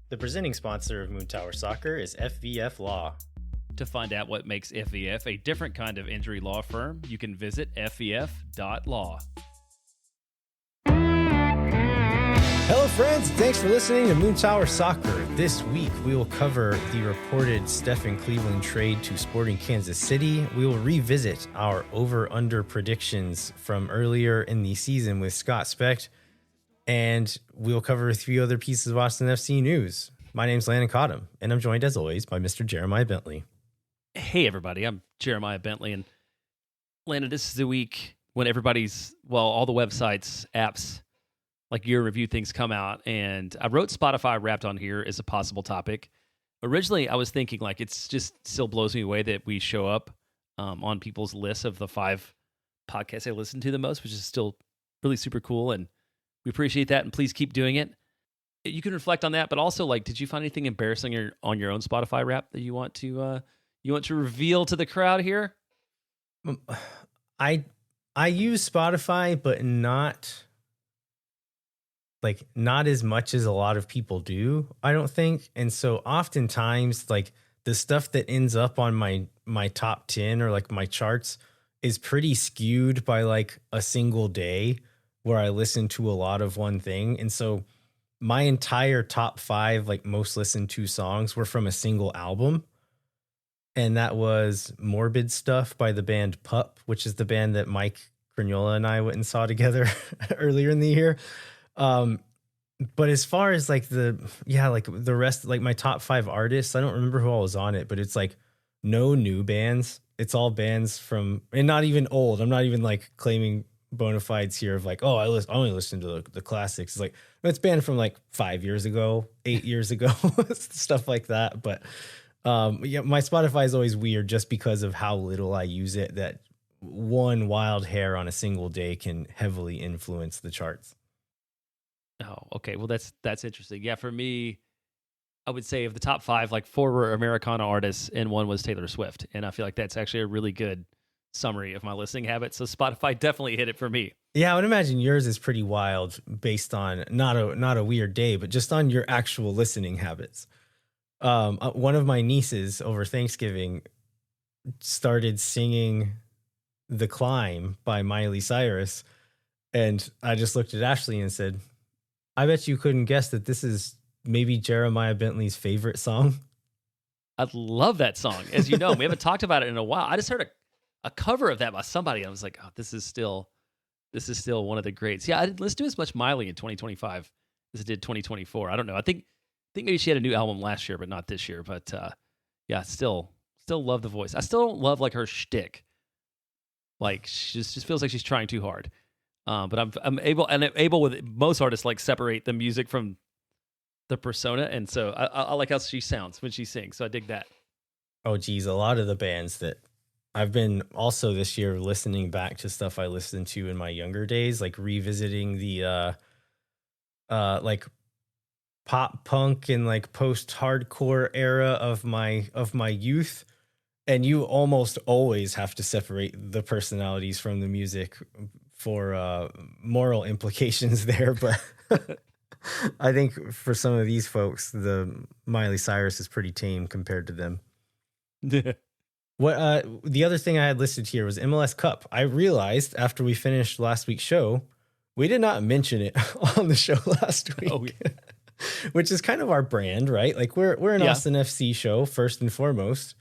The presenting sponsor of Moon Tower Soccer is FVF Law. To find out what makes FVF a different kind of injury law firm, you can visit fvf.law. Hello, friends. Thanks for listening to Moon Tower Soccer. This week, we will cover the reported Stefan Cleveland trade to Sporting Kansas City. We will revisit our over-under predictions from earlier in the season with Scott Specht, and we'll cover a few other pieces of Austin FC news. My name's Landon Cottom, and I'm joined, as always, by Mr. Jeremiah Bentley. Hey, everybody. I'm Jeremiah Bentley, and Landon, this is the week when all the websites, apps, like year review things come out, and I wrote Spotify Wrapped on here as a possible topic. Originally, I was thinking it's just still blows me away that we show up on people's lists of the 5 podcasts I listen to the most, which is still really super cool, and we appreciate that, and please keep doing it. You can reflect on that, but also, did you find anything embarrassing on your own Spotify Wrap that you want to reveal to the crowd here? I use Spotify, but not as much as a lot of people do, I don't think. And so oftentimes the stuff that ends up on my top 10 or my charts is pretty skewed by a single day where I listen to a lot of one thing. And so my entire top 5 most listened to songs were from a single album. And that was Morbid Stuff by the band Pup, which is the band that Mike Crignola and I went and saw together earlier in the year. But as far as the rest, my top 5 artists, I don't remember who all was on it, but it's no new bands. It's all bands from, and not even old. I'm not even claiming bona fides here of I only listen to the classics. It's banned from 5 years ago, 8 years ago, stuff like that. But my Spotify is always weird just because of how little I use it, that one wild hair on a single day can heavily influence the charts. Oh, okay. Well, that's interesting. Yeah, for me, I would say of the top 5, 4 were Americana artists and 1 was Taylor Swift. And I feel like that's actually a really good summary of my listening habits. So Spotify definitely hit it for me. Yeah, I would imagine yours is pretty wild based on not a weird day, but just on your actual listening habits. One of my nieces over Thanksgiving started singing The Climb by Miley Cyrus. And I just looked at Ashley and said, I bet you couldn't guess that this is maybe Jeremiah Bentley's favorite song. I love that song. As you know, we haven't talked about it in a while. I just heard a cover of that by somebody. I was like, oh, this is still one of the greats. Yeah, I didn't listen to as much Miley in 2025 as I did 2024. I don't know. I think maybe she had a new album last year, but not this year. But yeah, still love the voice. I still don't love her shtick. She just feels like she's trying too hard. But I'm able with most artists separate the music from the persona, and so I like how she sounds when she sings. So I dig that. Oh, geez, a lot of the bands that I've been also this year listening back to stuff I listened to in my younger days, revisiting the pop punk and post-hardcore era of my youth. And you almost always have to separate the personalities from the music for moral implications there. But I think for some of these folks, the Miley Cyrus is pretty tame compared to them. What the other thing I had listed here was MLS Cup. I realized after we finished last week's show, we did not mention it on the show last week. Oh, yeah. Which is kind of our brand, right? We're an Austin FC show first and foremost.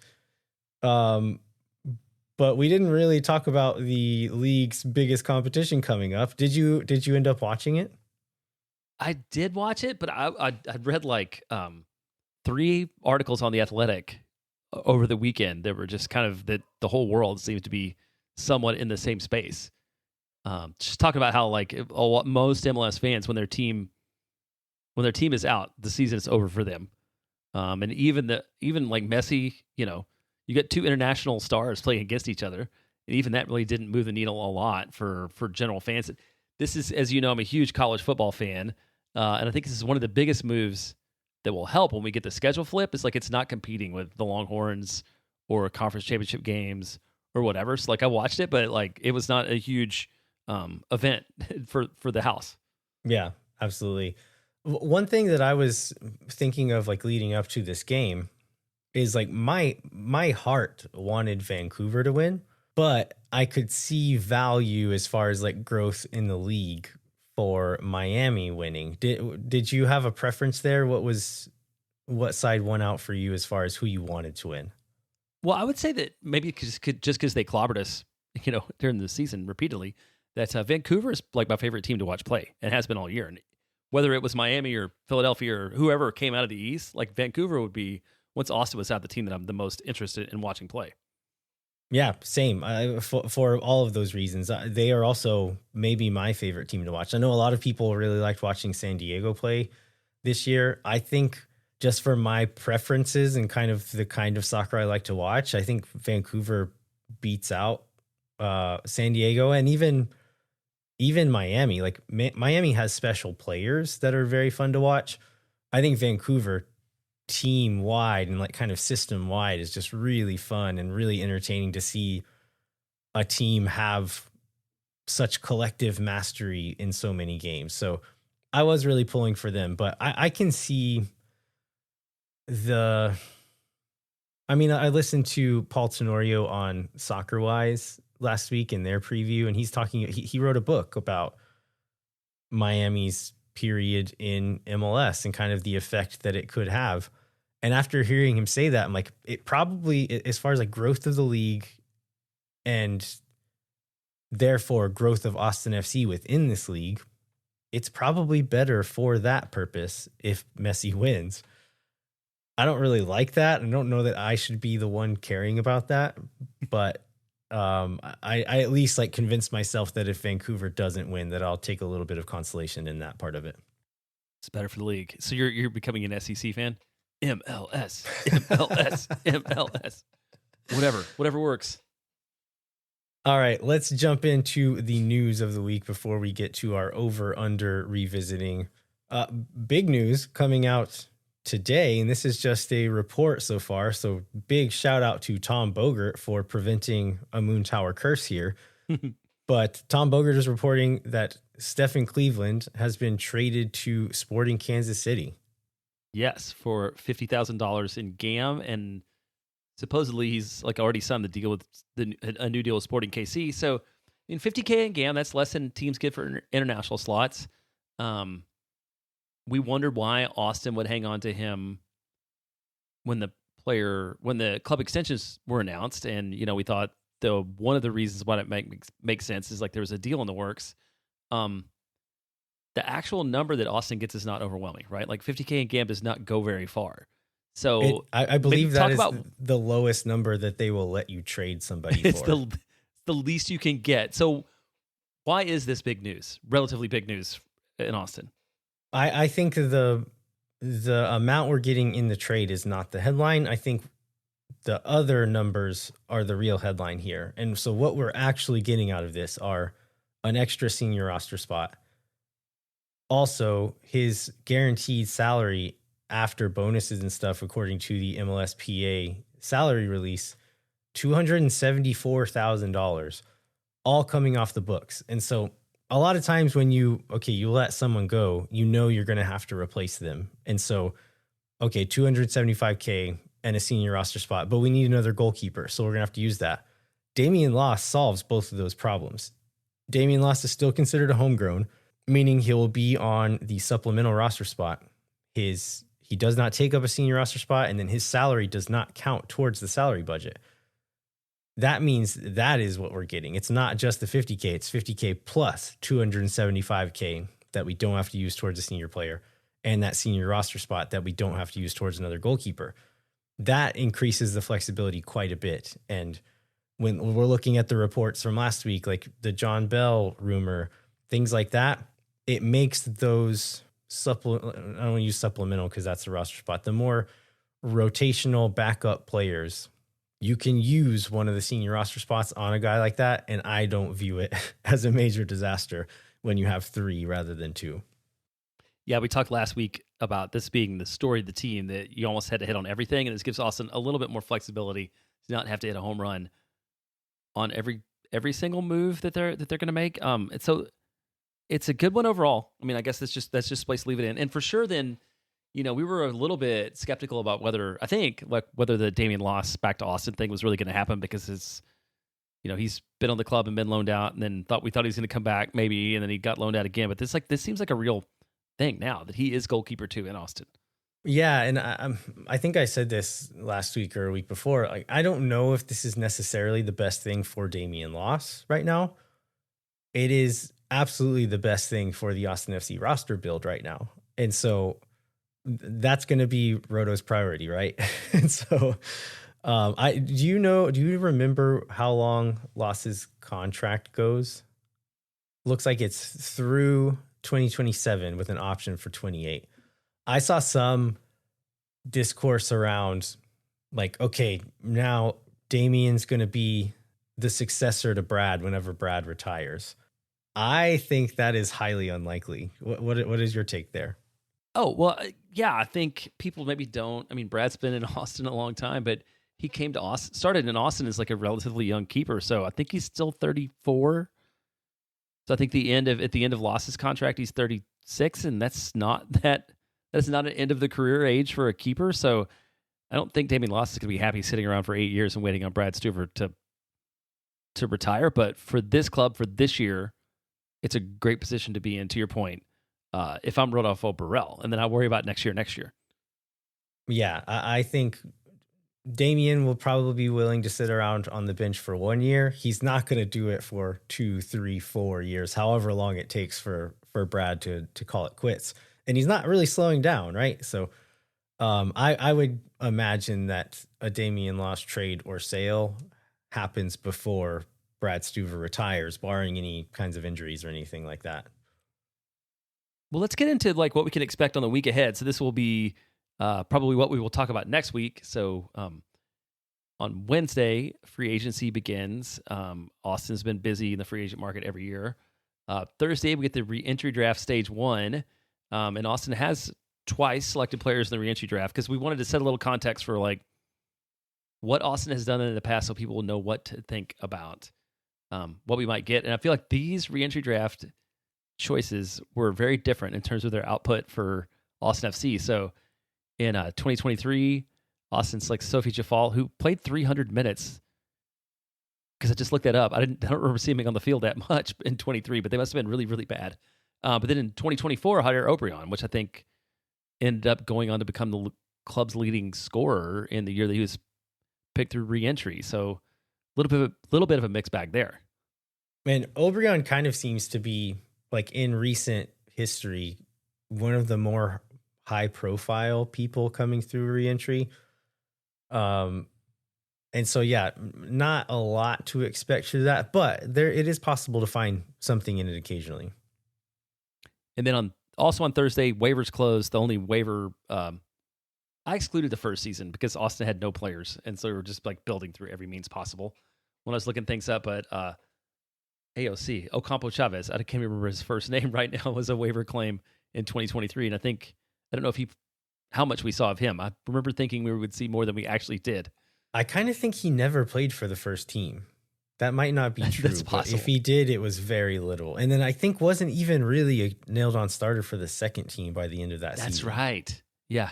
But we didn't really talk about the league's biggest competition coming up. Did you end up watching it? I did watch it, but I'd read 3 articles on The Athletic over the weekend that were just kind of that the whole world seems to be somewhat in the same space. Just talking about how most MLS fans, when their team is out, the season is over for them. And even Messi, you get 2 international stars playing against each other, and even that really didn't move the needle a lot for general fans. This is, as you know, I'm a huge college football fan, and I think this is one of the biggest moves that will help when we get the schedule flip. It's it's not competing with the Longhorns or conference championship games or whatever. So I watched it, but it was not a huge event for the house. Yeah, absolutely. One thing that I was thinking of like leading up to this game is like my heart wanted Vancouver to win, but I could see value as far as like growth in the league for Miami winning. Did you have a preference there? What side won out for you as far as who you wanted to win? Well, I would say that maybe just because they clobbered us, during the season repeatedly, that Vancouver is like my favorite team to watch play and has been all year. And whether it was Miami or Philadelphia or whoever came out of the East, like Vancouver would be, once Austin was out, the team that I'm the most interested in watching play. Yeah, same. For all of those reasons, they are also maybe my favorite team to watch. I know a lot of people really liked watching San Diego play this year. I think just for my preferences and kind of the kind of soccer I like to watch, I think Vancouver beats out San Diego and even Miami. Like Miami has special players that are very fun to watch. I think Vancouver team wide and like kind of system wide is just really fun and really entertaining to see a team have such collective mastery in so many games. So I was really pulling for them, but I can see I listened to Paul Tenorio on Soccer Wise last week in their preview, and he wrote a book about Miami's period in MLS and kind of the effect that it could have. And after hearing him say that, I'm like, it probably, as far as like growth of the league and therefore growth of Austin FC within this league, it's probably better for that purpose if Messi wins. I don't really like that. I don't know that I should be the one caring about that, but I at least like convinced myself that if Vancouver doesn't win, that I'll take a little bit of consolation in that part of it. It's better for the league. So you're becoming an SEC fan? MLS, MLS, MLS. Whatever works. All right, let's jump into the news of the week before we get to our over-under revisiting. Big news coming out today, and this is just a report so far, so big shout out to Tom Bogert for preventing a Moon Tower curse here. But Tom Bogert is reporting that Stefan Cleveland has been traded to Sporting Kansas City. Yes, for $50,000 in GAM, and supposedly he's like already signed the deal with a new deal with Sporting KC. So, in $50K in GAM, that's less than teams get for international slots. We wondered why Austin would hang on to him when the club extensions were announced, and we thought one of the reasons why it makes sense is like there was a deal in the works. The actual number that Austin gets is not overwhelming, right? Like $50K in GAM does not go very far. So I believe that is the lowest number that they will let you trade somebody it's for. It's the least you can get. So why is this big news? Relatively big news in Austin. I think the amount we're getting in the trade is not the headline. I think the other numbers are the real headline here. And so what we're actually getting out of this are an extra senior roster spot. Also, his guaranteed salary after bonuses and stuff, according to the MLSPA salary release, $274,000, all coming off the books. And so a lot of times when you let someone go, you're going to have to replace them. And so, $275K and a senior roster spot, but we need another goalkeeper. So we're going to have to use that. Damian Loss solves both of those problems. Damian Loss is still considered a homegrown, meaning he will be on the supplemental roster spot. He does not take up a senior roster spot, and then his salary does not count towards the salary budget. That means that is what we're getting. It's not just the $50K, it's $50K plus $275K that we don't have to use towards a senior player, and that senior roster spot that we don't have to use towards another goalkeeper. That increases the flexibility quite a bit. And when we're looking at the reports from last week, like the John Bell rumor, things like that, it makes those I don't want to use supplemental because that's a roster spot. The more rotational backup players, you can use one of the senior roster spots on a guy like that. And I don't view it as a major disaster when you have 3 rather than 2. Yeah, we talked last week about this being the story of the team, that you almost had to hit on everything. And this gives Austin a little bit more flexibility to not have to hit a home run on every single move that they're going to make. And so It's a good one overall. I mean, I guess that's just a place to leave it in. And for sure, then, we were a little bit skeptical about whether the Damian loss back to Austin thing was really going to happen because he's been on the club and been loaned out, and then we thought he was going to come back maybe, and then he got loaned out again. But this seems like a real thing now that he is goalkeeper too in Austin. Yeah, and I think I said this last week or a week before. Like, I don't know if this is necessarily the best thing for Damian Loss right now. It is absolutely the best thing for the Austin FC roster build right now, and so that's going to be Roto's priority, right? And so, do you remember how long Loss's contract goes? Looks like it's through 2027 with an option for 28. I saw some discourse around like, okay, now Damien's going to be the successor to Brad whenever Brad retires. I think that is highly unlikely. What is your take there? Oh, well, yeah, I think people maybe don't. I mean, Brad's been in Austin a long time, but he came to Austin, started in Austin as like a relatively young keeper. So I think he's still 34. So I think at the end of Loss's contract, he's 36, and that's not an end of the career age for a keeper. So I don't think Damian Loss is going to be happy sitting around for 8 years and waiting on Brad Stuver to retire. But for this club, for this year, it's a great position to be in, to your point, if I'm Rodolfo Borrell. And then I worry about next year. Yeah, I think Damien will probably be willing to sit around on the bench for 1 year. He's not going to do it for 2, 3, 4 years, however long it takes for Brad to call it quits. And he's not really slowing down, right? So I would imagine that a Damian Loss trade or sale happens before Brad Stuver retires, barring any kinds of injuries or anything like that. Well, let's get into like what we can expect on the week ahead. So this will be probably what we will talk about next week. So on Wednesday, free agency begins. Austin's been busy in the free agent market every year. Thursday, we get the re-entry draft stage 1. And Austin has twice selected players in the re-entry draft because we wanted to set a little context for like what Austin has done in the past so people will know what to think about what we might get. And I feel like these re-entry draft choices were very different in terms of their output for Austin FC. So in 2023, Austin selects Sophie Jafal, who played 300 minutes. Because I just looked that up. I don't remember seeing him on the field that much in 23, but they must have been really, really bad. But then in 2024, Javier Obrion, which I think ended up going on to become the club's leading scorer in the year that he was picked through re-entry. So a little bit of a mixed bag there. Man, Obrion kind of seems to be, like, in recent history, one of the more high-profile people coming through re-entry. And so, yeah, not a lot to expect for that, but it is possible to find something in it occasionally. And then also on Thursday, waivers closed. The only waiver, I excluded the first season because Austin had no players. And so we were just like building through every means possible when I was looking things up. But AOC, Ocampo Chavez, I can't remember his first name right now, was a waiver claim in 2023. And I don't know how much we saw of him. I remember thinking we would see more than we actually did. I kind of think he never played for the first team. That might not be true, That's but possible. if he did, it was very little. And then I think wasn't even really a nailed-on starter for the second team by the end of that season. That's right. Yeah.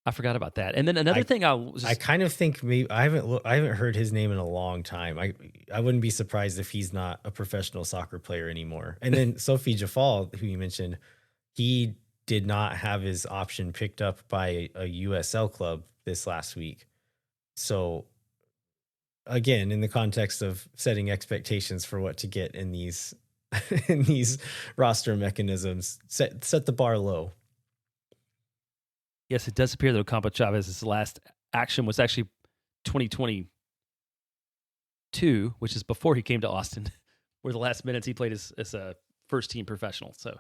I forgot about that. And then another thing I kind of think maybe I haven't heard his name in a long time. I wouldn't be surprised if he's not a professional soccer player anymore. And then Sophie Jafal, who you mentioned, he did not have his option picked up by a USL club this last week. So again, in the context of setting expectations for what to get in these in these roster mechanisms, set the bar low. Yes, it does appear that Ocampo Chavez's last action was actually 2022, which is before he came to Austin, where the last minutes he played as a first team professional. So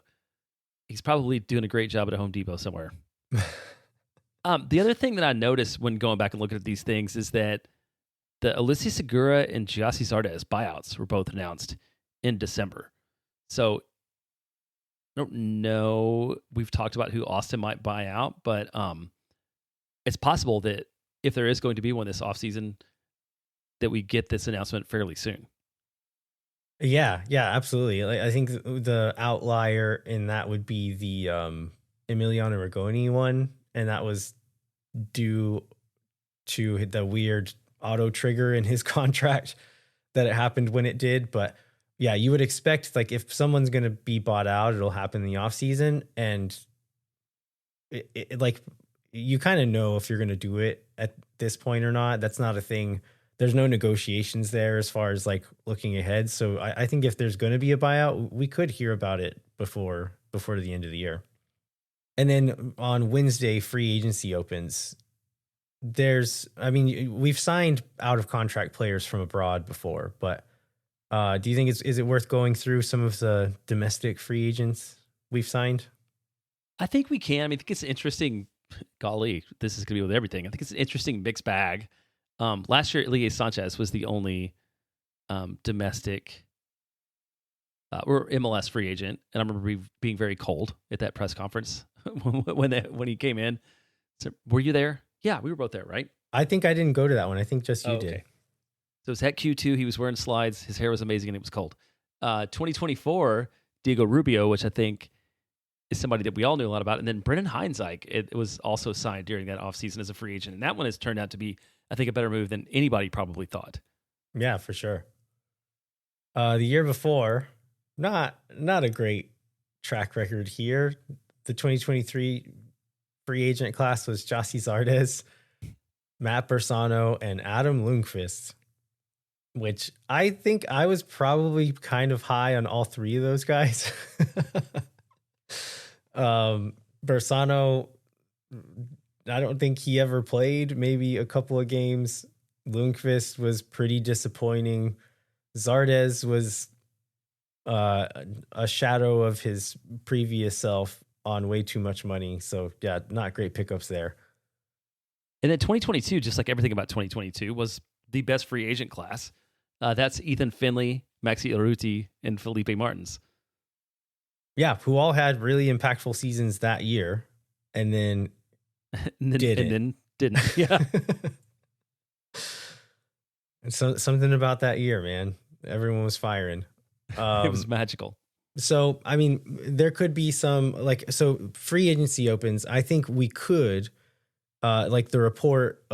he's probably doing a great job at a Home Depot somewhere. The other thing that I noticed when going back and looking at these things is that the Alicia Segura and Giassi Zardes buyouts were both announced in December. So I don't know. We've talked about who Austin might buy out, but it's possible that if there is going to be one this offseason, that we get this announcement fairly soon. Yeah, yeah, absolutely. Like, I think the outlier in that would be the Emiliano Rigoni one, and that was due to the weird auto trigger in his contract that it happened when it did. But yeah, you would expect like if someone's going to be bought out, it'll happen in the off season, and like you kind of know if you're going to do it at this point or not. That's not a thing. There's no negotiations there as far as like looking ahead. So I think if there's going to be a buyout, we could hear about it before the end of the year. And then on Wednesday, free agency opens. I mean, we've signed out of contract players from abroad before, but do you think is it worth going through some of the domestic free agents we've signed? I think we can. I mean, I think it's interesting. Golly, this is going to be with everything. I think it's an interesting mixed bag. Last year, Elie Sanchez was the only domestic or MLS free agent, and I remember being very cold at that press conference when he came in. So, were you there? Yeah, we were both there, right? I think I didn't go to that one. I think just you did. Okay. So it was at Q2. He was wearing slides. His hair was amazing, and it was cold. 2024, Diego Rubio, which I think is somebody that we all knew a lot about. And then Brennan Heinzike, it was also signed during that offseason as a free agent. And that one has turned out to be, I think, a better move than anybody probably thought. Yeah, for sure. The year before, not a great track record here. The 2023 free agent class was Jossie Zardes, Matt Bersano, and Adam Lundqvist, which I think I was probably kind of high on all three of those guys. Bersano, I don't think he ever played, maybe a couple of games. Lundqvist was pretty disappointing. Zardes was a shadow of his previous self on way too much money. So yeah, not great pickups there. And then 2022, just like everything about 2022, was the best free agent class. That's Ethan Finley, Maxi Urruti, and Felipe Martins. Yeah, who all had really impactful seasons that year, and then didn't. Yeah. And so something about that year, man. Everyone was firing. It was magical. So, I mean, there could be some so free agency opens. I think we could, like the report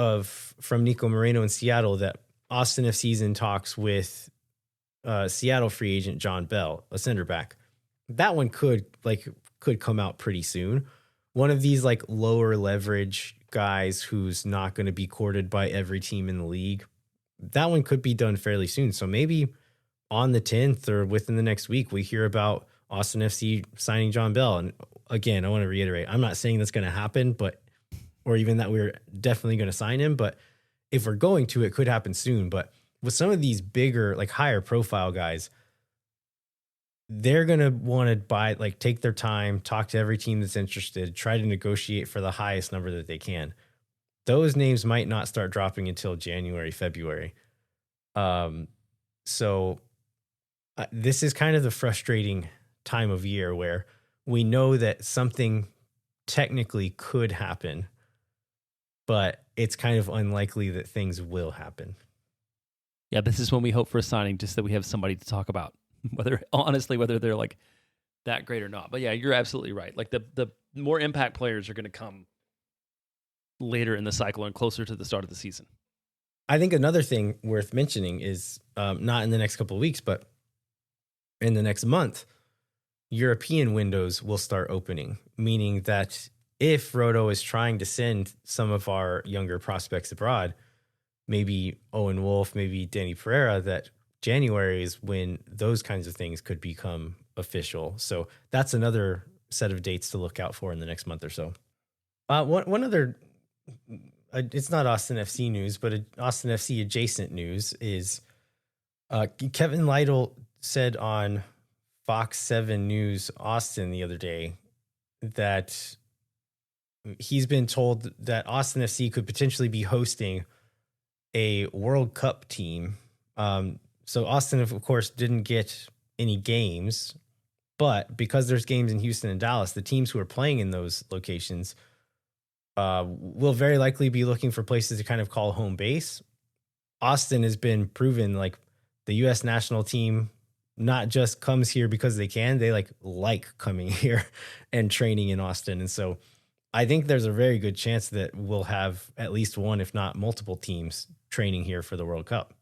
from Nico Moreno in Seattle that Austin FC's in talks with Seattle free agent John Bell, a center back. That one could come out pretty soon. One of these like lower leverage guys who's not going to be courted by every team in the league. That one could be done fairly soon. So maybe on the 10th or within the next week, we hear about Austin FC signing John Bell. And again, I want to reiterate, I'm not saying that's going to happen, or even that we're definitely going to sign him. But if we're going to, it could happen soon. But with some of these bigger, like higher profile guys, they're going to want to take their time, talk to every team that's interested, try to negotiate for the highest number that they can. Those names might not start dropping until January, February. So this is kind of the frustrating time of year where we know that something technically could happen, but it's kind of unlikely that things will happen. Yeah, this is when we hope for a signing, just that we have somebody to talk about, whether they're like that great or not. But yeah, you're absolutely right. Like the more impact players are going to come later in the cycle and closer to the start of the season. I think another thing worth mentioning is not in the next couple of weeks, but in the next month, European windows will start opening, meaning that if Roto is trying to send some of our younger prospects abroad, maybe Owen Wolf, maybe Danny Pereira, that January is when those kinds of things could become official. So that's another set of dates to look out for in the next month or so. One other, it's not Austin FC news, but Austin FC adjacent news is Kevin Lytle said on Fox 7 News Austin the other day that he's been told that Austin FC could potentially be hosting a World Cup team. So Austin, of course, didn't get any games, but because there's games in Houston and Dallas, the teams who are playing in those locations will very likely be looking for places to kind of call home base. Austin has been proven, like the U.S. national team not just comes here because they can, they like coming here and training in Austin. And so I think there's a very good chance that we'll have at least one, if not multiple teams training here for the World Cup.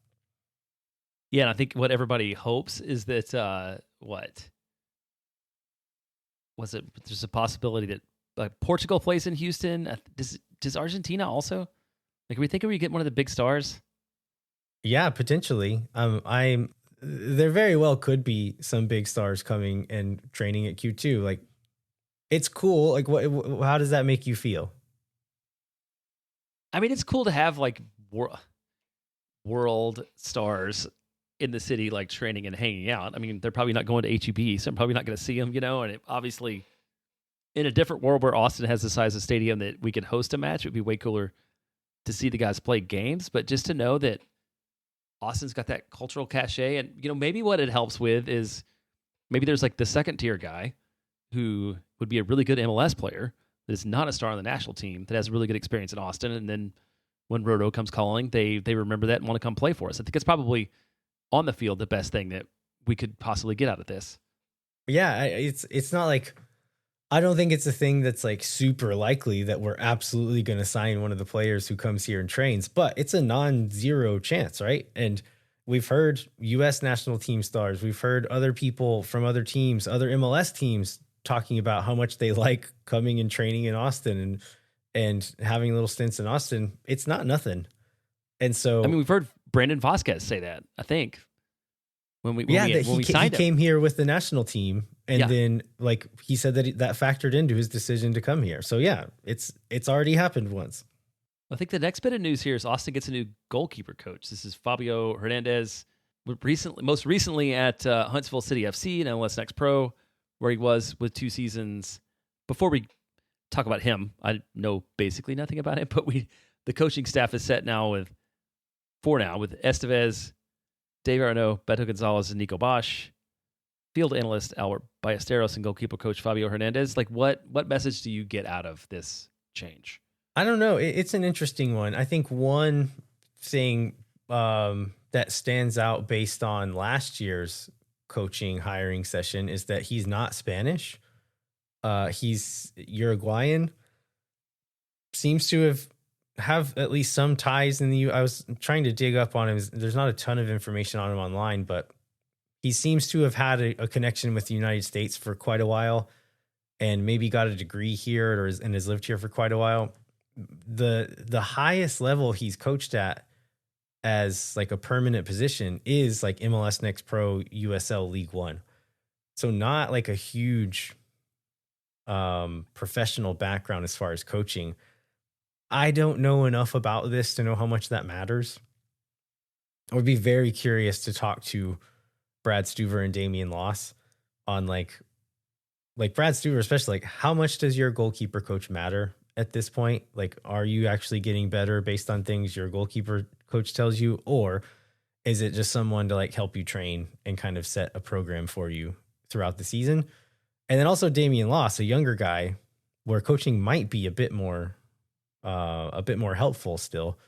Yeah, and I think what everybody hopes is that what was it? There's a possibility that Portugal plays in Houston. Does Argentina also? Like, are we thinking we get one of the big stars? Yeah, potentially. There very well could be some big stars coming and training at Q2. Like, it's cool. Like, how does that make you feel? I mean, it's cool to have like world stars in the city, like training and hanging out. I mean, they're probably not going to HEB, so I'm probably not going to see them, and obviously in a different world where Austin has the size of stadium that we could host a match, it would be way cooler to see the guys play games. But just to know that Austin's got that cultural cachet, and maybe what it helps with is maybe there's like the second tier guy who would be a really good MLS player that is not a star on the national team that has a really good experience in Austin, and then when Roto comes calling, they remember that and want to come play for us. I think it's probably on the field the best thing that we could possibly get out of this. Yeah, it's not like, I don't think it's a thing that's like super likely that we're absolutely going to sign one of the players who comes here and trains, but it's a non-zero chance, right? And we've heard US national team stars, we've heard other people from other teams, other MLS teams talking about how much they like coming and training in Austin and having little stints in Austin. It's not nothing. And so, I mean, we've heard Brandon Vasquez say that, I think, when we signed he came here with the national team, and then like he said that factored into his decision to come here. So yeah, it's already happened once. I think the next bit of news here is Austin gets a new goalkeeper coach. This is Fabio Hernandez, most recently at Huntsville City FC and MLS Next Pro, where he was with 2 seasons. Before we talk about him, I know basically nothing about him, but the coaching staff is set now with Estevez, Dave Arnaud, Beto Gonzalez, and Nico Bosch, field analyst Albert Ballesteros, and goalkeeper coach Fabio Hernandez. Like, what message do you get out of this change? I don't know. It's an interesting one. I think one thing that stands out based on last year's coaching hiring session is that he's not Spanish. He's Uruguayan. Seems to have at least some ties in the U. I was trying to dig up on him. There's not a ton of information on him online, but he seems to have had a connection with the United States for quite a while, and maybe got a degree here and has lived here for quite a while. The highest level he's coached at as like a permanent position is like MLS Next Pro USL League One. So not like a huge professional background as far as coaching. I don't know enough about this to know how much that matters. I would be very curious to talk to Brad Stuver and Damian Loss on like Brad Stuver, especially, like, how much does your goalkeeper coach matter at this point? Like, are you actually getting better based on things your goalkeeper coach tells you? Or is it just someone to like help you train and kind of set a program for you throughout the season? And then also Damian Loss, a younger guy where coaching might be a bit more helpful still.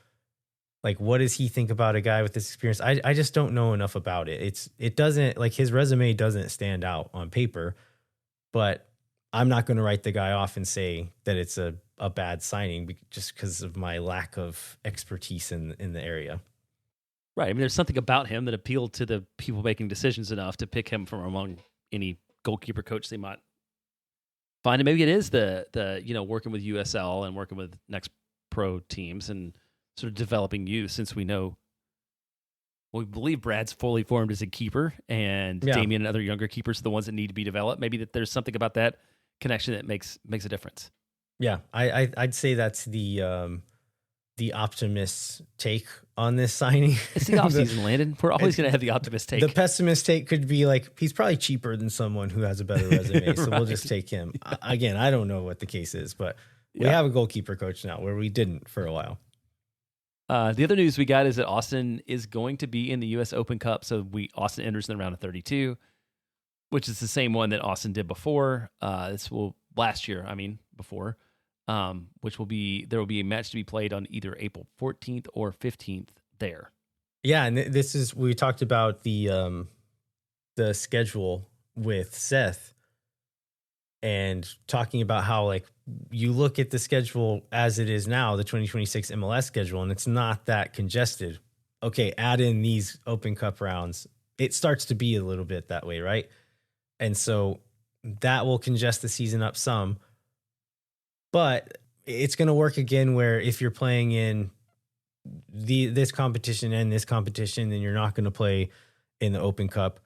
Like, what does he think about a guy with this experience? I just don't know enough about it. It doesn't, like, his resume doesn't stand out on paper, but I'm not going to write the guy off and say that it's a bad signing just because of my lack of expertise in the area. Right. I mean, there's something about him that appealed to the people making decisions enough to pick him from among any goalkeeper coach they might find. And maybe it is the working with USL and working with Next Pro teams and sort of developing youth, since we believe Brad's fully formed as a keeper, and Damian and other younger keepers are the ones that need to be developed. Maybe that there's something about that connection that makes a difference. Yeah, I'd say that's the optimist take on this signing. It's the offseason, Landon. We're always going to have the optimist take. The pessimist take could be like, he's probably cheaper than someone who has a better resume, so we'll just take him. Again, I don't know what the case is, but we have a goalkeeper coach now where we didn't for a while. The other news we got is that Austin is going to be in the U.S. Open Cup. So Austin enters in the round of 32, which is the same one that Austin did before. Before, which there will be a match to be played on either April 14th or 15th there. Yeah, and we talked about the the schedule with Seth and talking about how like you look at the schedule as it is now, the 2026 MLS schedule, and it's not that congested. Okay, add in these Open Cup rounds. It starts to be a little bit that way, right? And so that will congest the season up some, but it's going to work again where if you're playing in this competition and this competition, then you're not going to play in the Open Cup.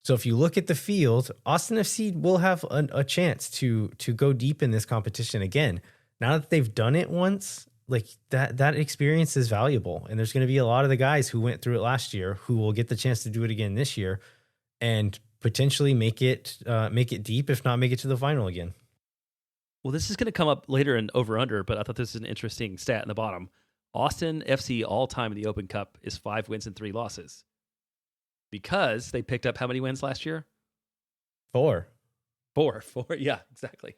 So if you look at the field, Austin FC will have a chance to go deep in this competition again. Now that they've done it once, like that experience is valuable. And there's going to be a lot of the guys who went through it last year who will get the chance to do it again this year and potentially make it deep, if not make it to the final again. Well, this is going to come up later in over under, but I thought this is an interesting stat in the bottom. Austin FC all time in the Open Cup is 5 wins and 3 losses. Because they picked up how many wins last year? 4. Yeah, exactly.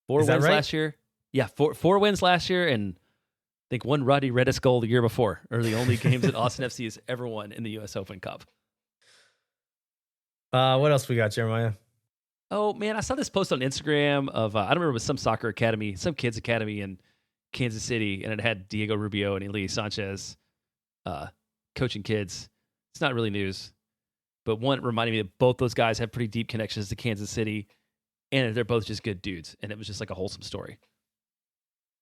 4 Is that wins right? last year. Yeah, 4 wins last year, and I think 1 Roddy Redis goal the year before are the only games that Austin FC has ever won in the U.S. Open Cup. What else we got, Jeremiah? Oh, man, I saw this post on Instagram of, I don't remember, it was some soccer academy, some kids academy in Kansas City, and it had Diego Rubio and Eli Sanchez coaching kids. It's not really news, but one reminded me that both those guys have pretty deep connections to Kansas City, and they're both just good dudes. And it was just like a wholesome story.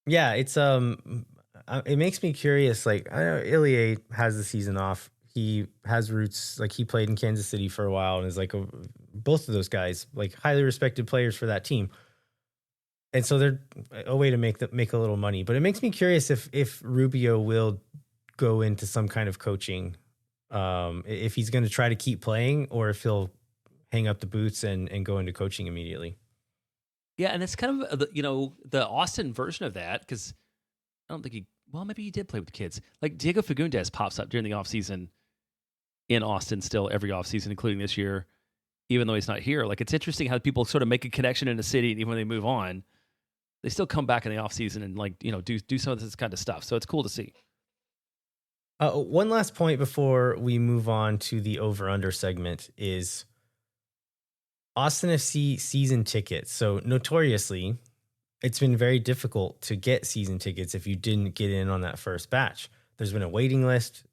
Yeah, it's it makes me curious. Like, I know Ilie has the season off. He has roots. Like, he played in Kansas City for a while, and is like both of those guys, like highly respected players for that team. And so they're a way to make a little money. But it makes me curious if Rubio will go into some kind of coaching. If he's going to try to keep playing or if he'll hang up the boots and go into coaching immediately. Yeah, and it's kind of the Austin version of that, because I don't think maybe he did play with the kids. Like Diego Fagundes pops up during the offseason in Austin still every offseason, including this year, even though he's not here. Like, it's interesting how people sort of make a connection in the city, and even when they move on, they still come back in the offseason and do some of this kind of stuff. So it's cool to see. One last point before we move on to the over-under segment is Austin FC season tickets. So notoriously, it's been very difficult to get season tickets if you didn't get in on that first batch. There's been a waiting list.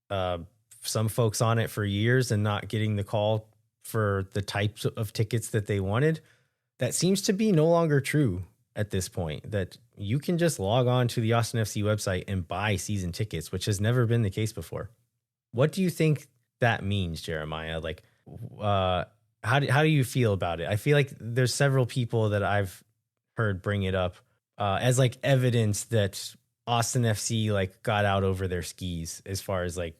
Some folks on it for years and not getting the call for the types of tickets that they wanted. That seems to be no longer true at this point, that you can just log on to the Austin FC website and buy season tickets, which has never been the case before. What do you think that means, Jeremiah? Like, how do you feel about it? I feel like there's several people that I've heard bring it up as like evidence that Austin FC like got out over their skis as far as like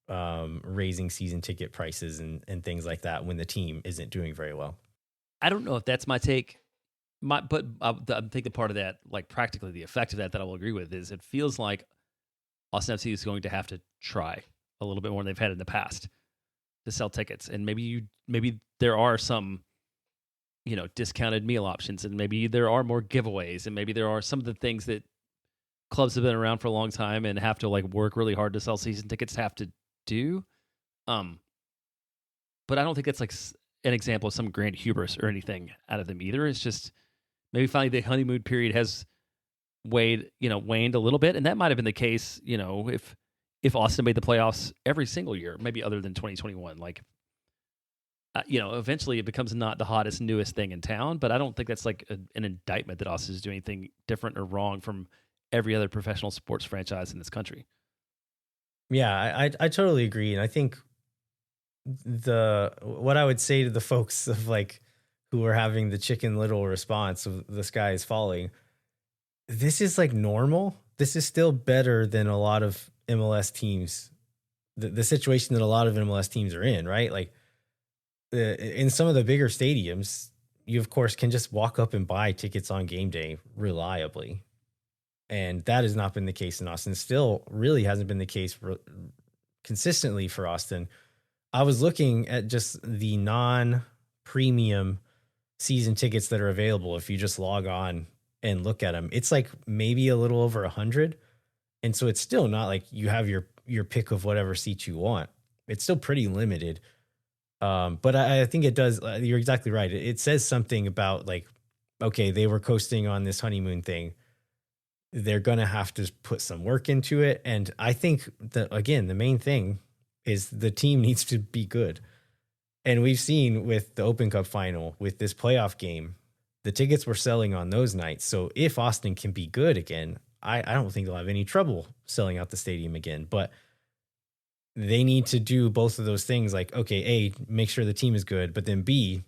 raising season ticket prices and things like that when the team isn't doing very well. I don't know if that's my take. But I think the part of that, like practically the effect of that I will agree with, is it feels like Austin FC is going to have to try a little bit more than they've had in the past to sell tickets. And maybe there are some, discounted meal options, and maybe there are more giveaways, and maybe there are some of the things that clubs have been around for a long time and have to like work really hard to sell season tickets have to do. But I don't think that's like an example of some grand hubris or anything out of them either. It's just maybe finally the honeymoon period has waned a little bit. And that might have been the case, if Austin made the playoffs every single year, maybe other than 2021, like, eventually it becomes not the hottest, newest thing in town. But I don't think that's like an indictment that Austin is doing anything different or wrong from every other professional sports franchise in this country. Yeah, I totally agree. And I think what I would say to the folks of like who are having the Chicken Little response of the sky is falling, this is like normal. This is still better than a lot of MLS teams, the situation that a lot of MLS teams are in, right? Like in some of the bigger stadiums, you of course can just walk up and buy tickets on game day reliably. And that has not been the case in Austin. Still really hasn't been the case consistently for Austin. I was looking at just the non-premium season tickets that are available. If you just log on and look at them, it's like maybe a little over 100. And so it's still not like you have your pick of whatever seat you want. It's still pretty limited. But I think it does. You're exactly right. It says something about like, okay, they were coasting on this honeymoon thing. They're going to have to put some work into it. And I think that, again, the main thing is the team needs to be good. And we've seen with the Open Cup final, with this playoff game, the tickets were selling on those nights. So if Austin can be good again, I don't think they'll have any trouble selling out the stadium again. But they need to do both of those things. Like, okay, A, make sure the team is good, but then B,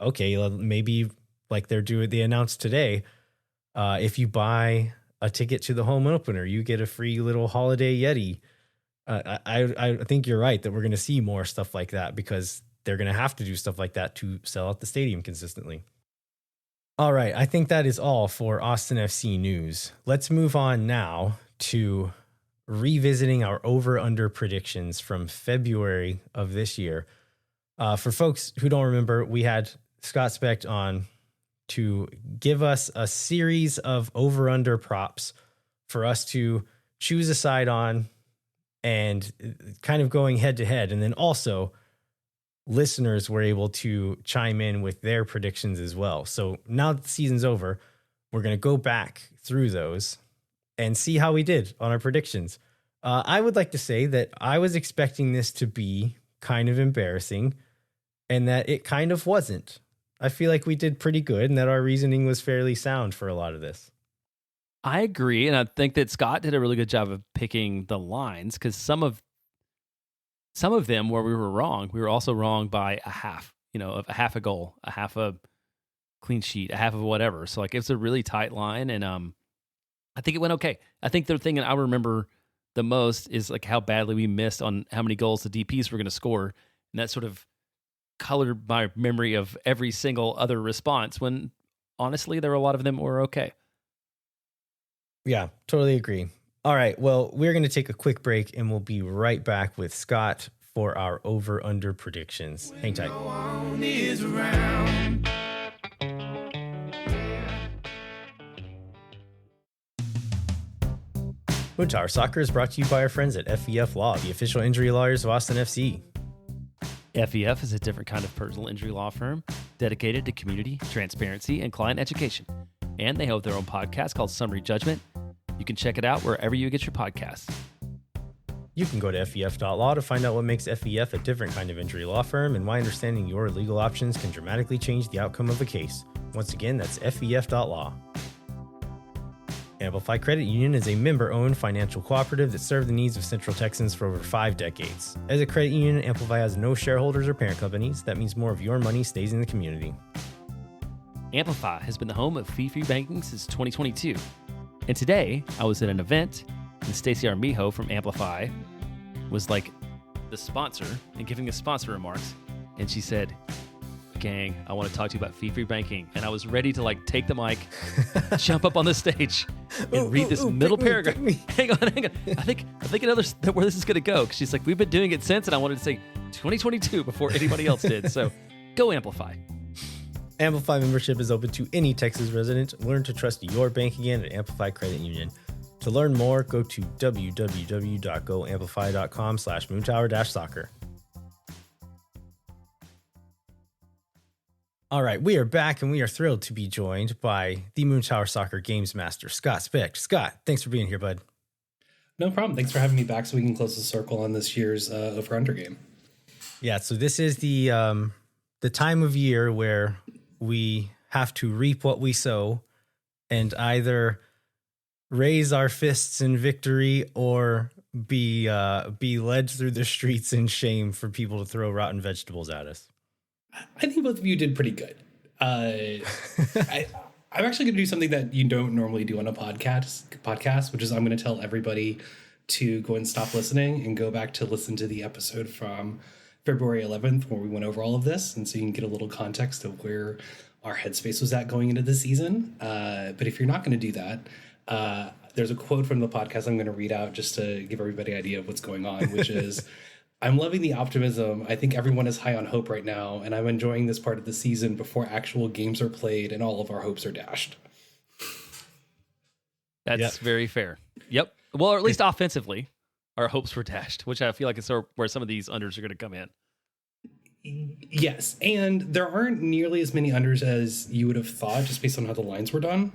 okay, maybe like they announced today, if you buy a ticket to the home opener, you get a free little holiday Yeti. I think you're right that we're going to see more stuff like that because they're going to have to do stuff like that to sell out the stadium consistently. All right, I think that is all for Austin FC news. Let's move on now to revisiting our over-under predictions from February of this year. For folks who don't remember, we had Scott Specht on to give us a series of over-under props for us to choose a side on and kind of going head-to-head. And then also, listeners were able to chime in with their predictions as well. So now that the season's over, we're going to go back through those and see how we did on our predictions. I would like to say that I was expecting this to be kind of embarrassing and that it kind of wasn't. I feel like we did pretty good and that our reasoning was fairly sound for a lot of this. I agree. And I think that Scott did a really good job of picking the lines because some of them where we were wrong, we were also wrong by a half, of a half a goal, a half a clean sheet, a half of whatever. So like it's a really tight line. And I think it went okay. I think the thing that I remember the most is like how badly we missed on how many goals the DPs were going to score. And that sort of colored my memory of every single other response when honestly, there were a lot of them were okay. Yeah, totally agree. All right. Well, we're going to take a quick break and we'll be right back with Scott for our over under predictions. Hang tight. Moon Tower Soccer is brought to you by our friends at FEF Law, the official injury lawyers of Austin FC. FEF is a different kind of personal injury law firm dedicated to community, transparency, and client education. And they have their own podcast called Summary Judgment. You can check it out wherever you get your podcasts. You can go to FEF.law to find out what makes FEF a different kind of injury law firm and why understanding your legal options can dramatically change the outcome of a case. Once again, that's FEF.law. Amplify Credit Union is a member-owned financial cooperative that served the needs of Central Texans for over 5 decades. As a credit union, Amplify has no shareholders or parent companies. That means more of your money stays in the community. Amplify has been the home of fee-free banking since 2022. And today, I was at an event, and Stacey Armijo from Amplify was like the sponsor and giving us sponsor remarks. And she said, gang, I want to talk to you about fee-free banking. And I was ready to like take the mic, jump up on the stage, and read this middle paragraph. Hang on. I think I know where this is going to go. Because she's like, we've been doing it since, and I wanted to say 2022 before anybody else did. So go Amplify. Amplify membership is open to any Texas resident. Learn to trust your bank again at Amplify Credit Union. To learn more, go to www.goamplify.com/moontower-soccer. All right, we are back and we are thrilled to be joined by the Moon Tower Soccer Games Master, Scott Specht. Scott, thanks for being here, bud. No problem. Thanks for having me back so we can close the circle on this year's over-under game. Yeah, so this is the time of year where we have to reap what we sow and either raise our fists in victory or be led through the streets in shame for people to throw rotten vegetables at us. I think both of you did pretty good. I'm actually going to do something that you don't normally do on a podcast, which is I'm going to tell everybody to go and stop listening and go back to listen to the episode from February 11th where we went over all of this. And so you can get a little context of where our headspace was at going into the season. But if you're not going to do that, there's a quote from the podcast I'm going to read out just to give everybody an idea of what's going on, which is, I'm loving the optimism. I think everyone is high on hope right now, and I'm enjoying this part of the season before actual games are played and all of our hopes are dashed. That's very fair. Yep. Well, or at least offensively, our hopes were dashed, which I feel like is where some of these unders are going to come in. Yes, and there aren't nearly as many unders as you would have thought, just based on how the lines were done.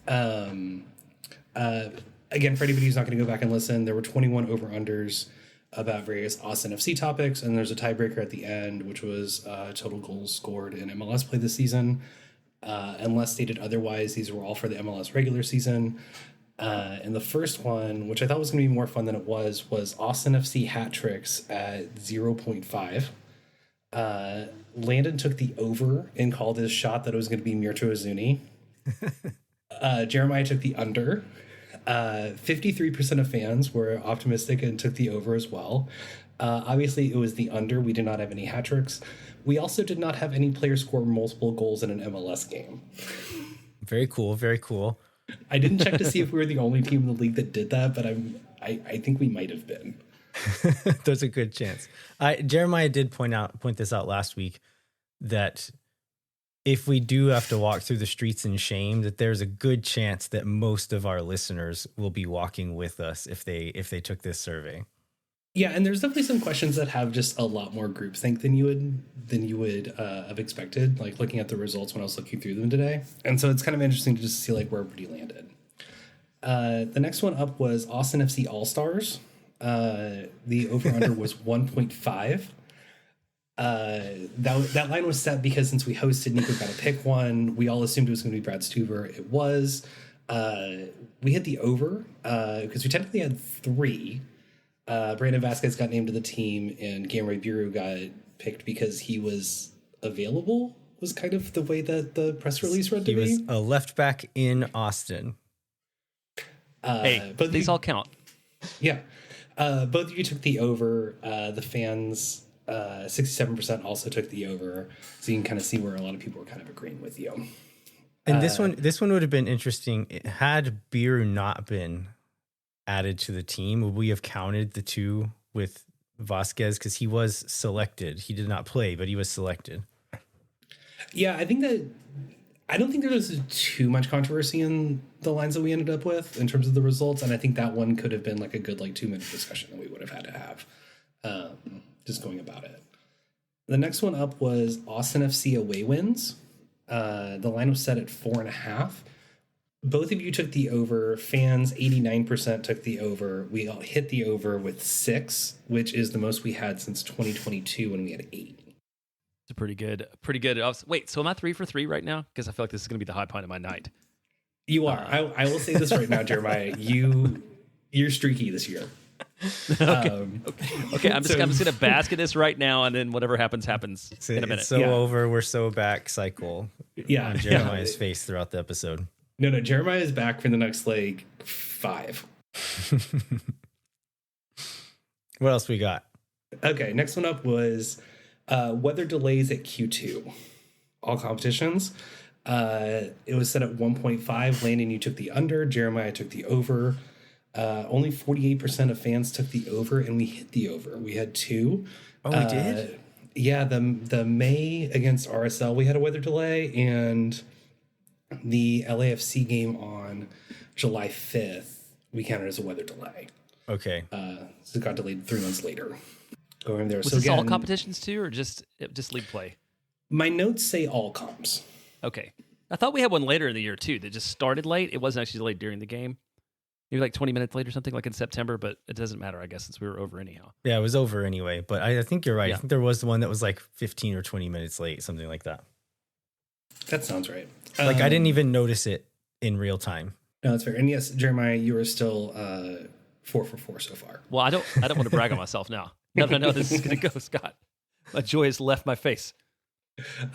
Um, Again, for anybody who's not going to go back and listen, there were 21 over-unders about various Austin FC topics, and there's a tiebreaker at the end, which was total goals scored in MLS play this season. Unless stated otherwise, these were all for the MLS regular season. And the first one, which I thought was going to be more fun than it was Austin FC hat tricks at 0.5. Landon took the over and called his shot that it was going to be Mirto Azuni. Jeremiah took the under. 53% of fans were optimistic and took the over as well. Obviously, it was the under. We did not have any hat tricks. We also did not have any players score multiple goals in an MLS game. Very cool. Very cool. I didn't check to see if we were the only team in the league that did that, but I think we might have been. There's a good chance. Jeremiah did point this out last week that if we do have to walk through the streets in shame, that there's a good chance that most of our listeners will be walking with us if they took this survey. Yeah, and there's definitely some questions that have just a lot more groupthink than you would have expected, like looking at the results when I was looking through them today. And so it's kind of interesting to just see like where everybody landed. The next one up was Austin FC All-Stars. The over-under was 1.5. That line was set because since we hosted, Nico got to pick one. We all assumed it was going to be Brad Stuver. It was. We hit the over because we technically had 3. Brandon Vasquez got named to the team, and Gamray Biru got picked because he was available, was kind of the way that the press release read to me. He was a left back in Austin. But these all count. Yeah. Both of you took the over. The fans, 67% also took the over. So you can kind of see where a lot of people were kind of agreeing with you. And this one would have been interesting. Had Biru not been added to the team, would we have counted the 2 with Vasquez? Because he was selected. He did not play, but he was selected. Yeah, I don't think there was too much controversy in the lines that we ended up with in terms of the results. And I think that one could have been like a good 2-minute discussion that we would have had to have just going about it. The next one up was Austin FC away wins. The line was set at 4.5. Both of you took the over. Fans, 89% took the over. We all hit the over with 6, which is the most we had since 2022 when we had 8. It's pretty good. Wait, so am I 3 for 3 right now? Because I feel like this is going to be the high point of my night. You are. I will say this right now, Jeremiah. You're streaky this year. Okay. I'm just going to bask in this right now, and then whatever happens in a minute. It's over. We're so back cycle. Yeah. On Jeremiah's face throughout the episode. No. Jeremiah is back for the next 5. What else we got? Okay. Next one up was weather delays at Q2. All competitions. It was set at 1.5. Landon, you took the under. Jeremiah took the over. Only 48% of fans took the over, and we hit the over. We had 2. Oh, we did? Yeah, the May against RSL, we had a weather delay, and the LAFC game on July 5th, we counted as a weather delay. Okay. So it got delayed 3 months later. Going there. Was so this again, all competitions too, or just league play? My notes say all comps. Okay. I thought we had one later in the year too that just started late. It wasn't actually delayed during the game. Maybe 20 minutes late or something, like in September, but it doesn't matter, I guess, since we were over anyhow. Yeah, it was over anyway, but I think you're right. Yeah. I think there was the one that was 15 or 20 minutes late, something like that. That sounds right. I didn't even notice it in real time. No, that's fair. And yes, Jeremiah, you are still 4 for 4 so far. Well, I don't want to brag on myself now. No, this is going to go, Scott. My joy has left my face.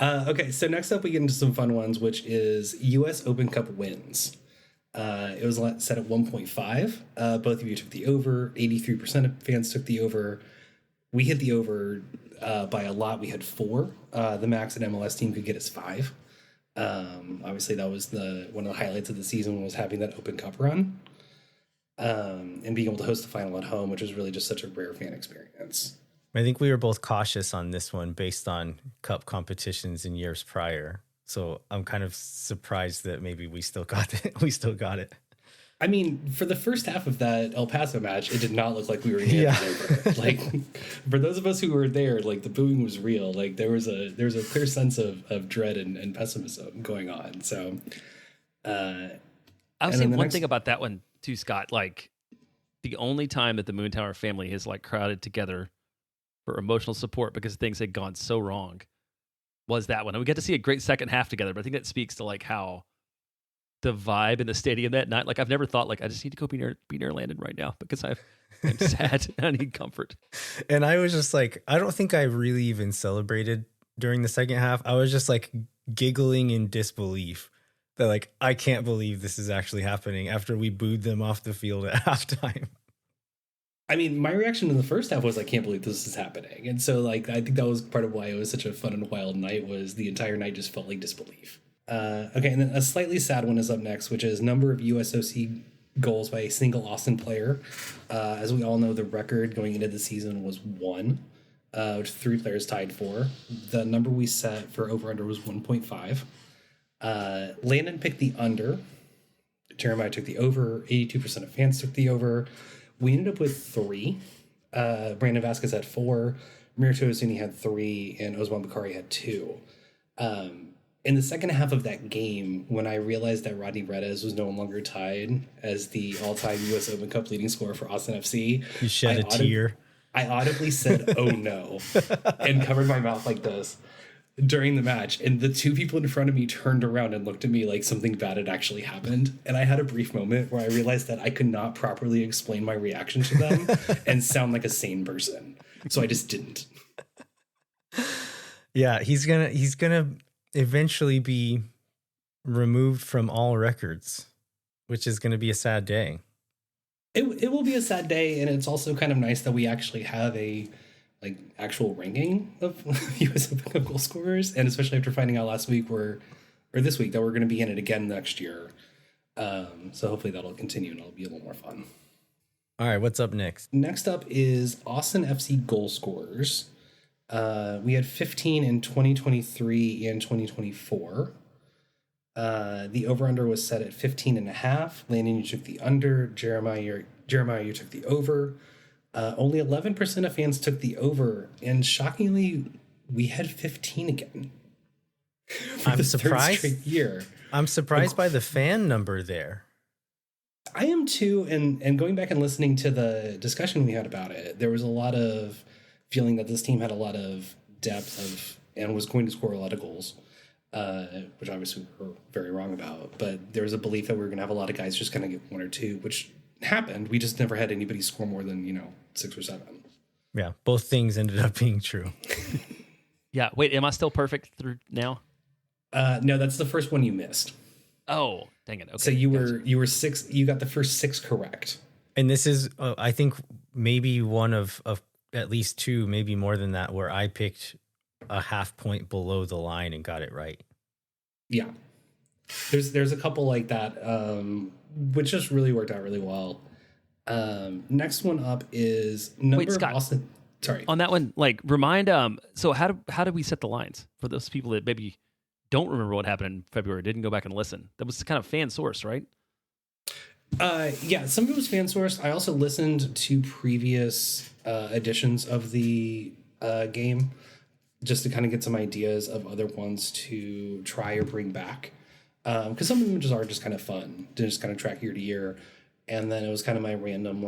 Okay, so next up we get into some fun ones, which is U.S. Open Cup wins. It was set at 1.5. Both of you took the over. 83% of fans took the over. We hit the over by a lot. We had 4. The max an MLS team could get is 5. Obviously, that was one of the highlights of the season was having that Open Cup run and being able to host the final at home, which was really just such a rare fan experience. I think we were both cautious on this one based on cup competitions in years prior. So I'm kind of surprised that maybe we still got it. I mean, for the first half of that El Paso match, it did not look like we were getting over. Like, for those of us who were there, like the booing was real. Like there was a clear sense of dread and pessimism going on. So, I would say one thing about that one too, Scott. Like the only time that the Moon Tower family has like crowded together for emotional support because things had gone so wrong was that one. And we get to see a great second half together. But I think that speaks to like how the vibe in the stadium that night. Like I've never thought like I just need to go be near Landon right now because I'm sad and I need comfort. And I was just like, I don't think I really even celebrated during the second half. I was just like giggling in disbelief that like I can't believe this is actually happening after we booed them off the field at halftime. I mean, my reaction in the first half was I can't believe this is happening. And so like I think that was part of why it was such a fun and wild night, was the entire night just felt like disbelief. Okay, and then a slightly sad one is up next, which is number of USOC goals by a single Austin player. As we all know, the record going into the season was 1, which 3 players tied for. The number we set for over-under was 1.5. Landon picked the under. Jeremiah took the over. 82% of fans took the over. We ended up with 3. Brandon Vasquez had 4. Mirto Azuni had 3. And Osman Bakari had 2. In the second half of that game, when I realized that Rodney Redes was no longer tied as the all-time U.S. Open Cup leading scorer for Austin FC, you shed a tear. I audibly said, "Oh no," and covered my mouth like this during the match. And the 2 people in front of me turned around and looked at me like something bad had actually happened. And I had a brief moment where I realized that I could not properly explain my reaction to them and sound like a sane person. So I just didn't. Yeah, he's gonna eventually be removed from all records, which is going to be a sad day. It will be a sad day, and it's also kind of nice that we actually have a like actual ranking of U.S. Open Cup goal scorers, and especially after finding out last week this week that we're going to be in it again next year. So hopefully that'll continue and it'll be a little more fun. All right, what's up next? Next up is Austin FC goal scorers. We had 15 in 2023 and 2024. The over-under was set at 15.5. Landon, you took the under. Jeremiah, you took the over. Only 11% of fans took the over. And shockingly, we had 15 again. I'm surprised. Third straight year. I'm surprised by the fan number there. I am too. And going back and listening to the discussion we had about it, there was a lot of feeling that this team had a lot of depth and was going to score a lot of goals, which obviously we're very wrong about. But there was a belief that we were going to have a lot of guys just going to get 1 or 2, which happened. We just never had anybody score more than 6 or 7. Yeah, both things ended up being true. Yeah. Wait, am I still perfect through now? No, that's the first one you missed. Oh, dang it. Okay. So you were 6. You got the first 6 correct. And this is, I think, maybe one of at least 2, maybe more than that, where I picked a half point below the line and got it right. Yeah. There's a couple like that, which just really worked out really well. Next one up is number Wait, Scott, of Austin. Sorry. On that one, like remind so how did we set the lines for those people that maybe don't remember what happened in February, didn't go back and listen? That was kind of fan source, right? Yeah, some of it was fan sourced. I also listened to previous editions of the game just to kind of get some ideas of other ones to try or bring back. Because some of the images are just kind of fun to just kind of track year to year. And then it was kind of my random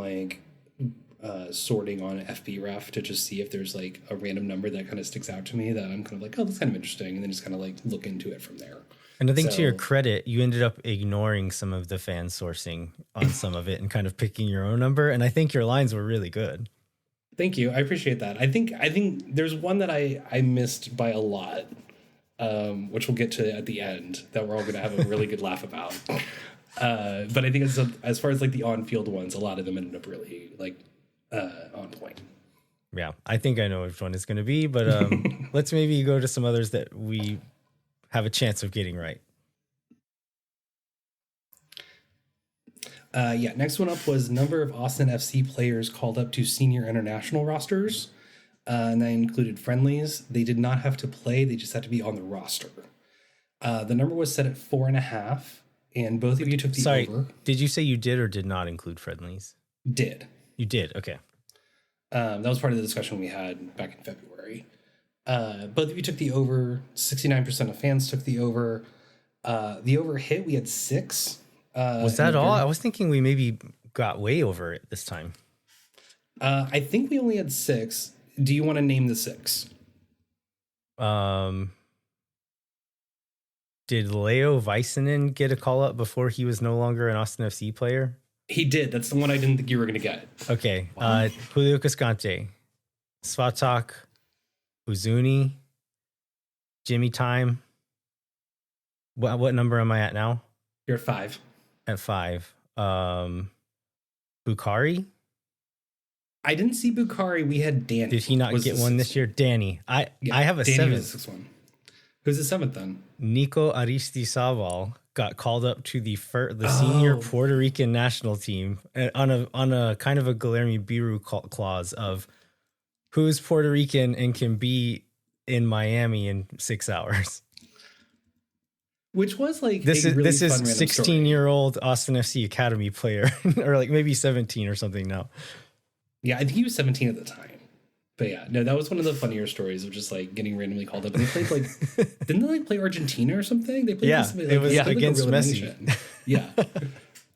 sorting on FBref to just see if there's like a random number that kind of sticks out to me that I'm kind of like, oh, that's kind of interesting. And then just kind of like look into it from there. And I think to your credit, you ended up ignoring some of the fan sourcing on some of it and kind of picking your own number. And I think your lines were really good. Thank you. I appreciate that. I think there's one that I missed by a lot, which we'll get to at the end, that we're all going to have a really good laugh about. But I think as far as like the on-field ones, a lot of them ended up really like on point. Yeah, I think I know which one it's going to be, but let's maybe go to some others that we have a chance of getting right. Next one up was number of Austin FC players called up to senior international rosters. And that included friendlies. They did not have to play. They just had to be on the roster. The number was set at 4.5. and both of you took the over. Did you say you did or did not include friendlies? Did. You did. Okay. That was part of the discussion we had back in February. Both of you took the over. 69% of fans took the over. The over hit. We had 6. Was that all? I was thinking we maybe got way over it this time. I think we only had 6. Do you want to name the 6? Did Leo Väisänen get a call up before he was no longer an Austin FC player? He did. That's the one I didn't think you were going to get. Okay. Wow. Julio Cascante, Svatak, Uzuni, Jimmy Time. What number am I at now? You're at 5. At 5. Bukhari? I didn't see Bukhari. We had Danny. Did he not get one this year? Danny. I have a Danny 7th. One. Who's the 7th then? Nico Aristizábal got called up to the senior Puerto Rican national team on a kind of a Guilherme Biru clause of who's Puerto Rican and can be in Miami in 6 hours. Which was like this is 16-year-old Austin FC Academy player, or like maybe 17 or something now. Yeah, I think he was 17 at the time. But yeah, no, that was one of the funnier stories of just like getting randomly called up. And they played didn't they like play Argentina or something? They played it was against Messi. Yeah.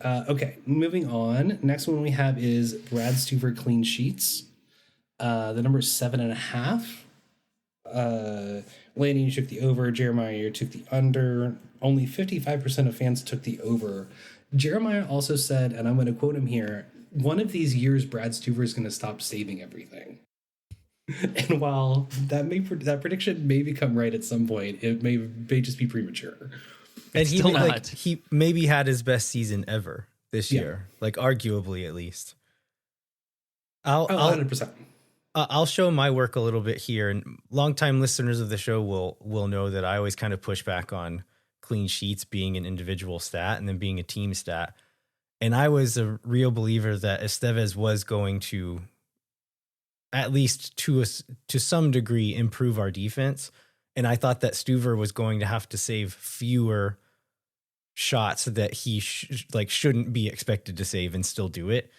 Okay, moving on. Next one we have is Brad Stuver clean sheets. The number is 7.5. Landon, you took the over. Jeremiah, you took the under. Only 55% of fans took the over. Jeremiah also said, and I'm going to quote him here, one of these years, Brad Stuver is going to stop saving everything. And while that prediction may become right at some point, it may just be premature. And he maybe had his best season ever this year, like arguably at least. 100%. I'll show my work a little bit here, and longtime listeners of the show will know that I always kind of push back on clean sheets being an individual stat and then being a team stat. And I was a real believer that Estevez was going to, at least to some degree, improve our defense. And I thought that Stuver was going to have to save fewer shots that he shouldn't be expected to save and still do it.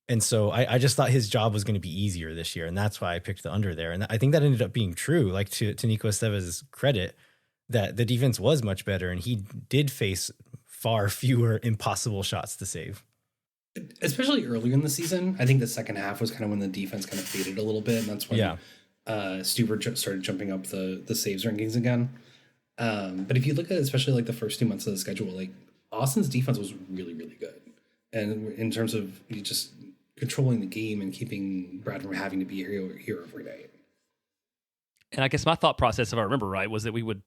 And so I just thought his job was going to be easier this year. And that's why I picked the under there. And I think that ended up being true, like to Nico Estevez's credit, that the defense was much better. And he did face far fewer impossible shots to save. Especially earlier in the season. I think the second half was kind of when the defense kind of faded a little bit. And that's when Stuver started jumping up the saves rankings again. But if you look at especially like the first 2 months of the schedule, like Austin's defense was really, really good. And in terms of just controlling the game and keeping Brad from having to be here every day. And I guess my thought process, if I remember right, was that we would,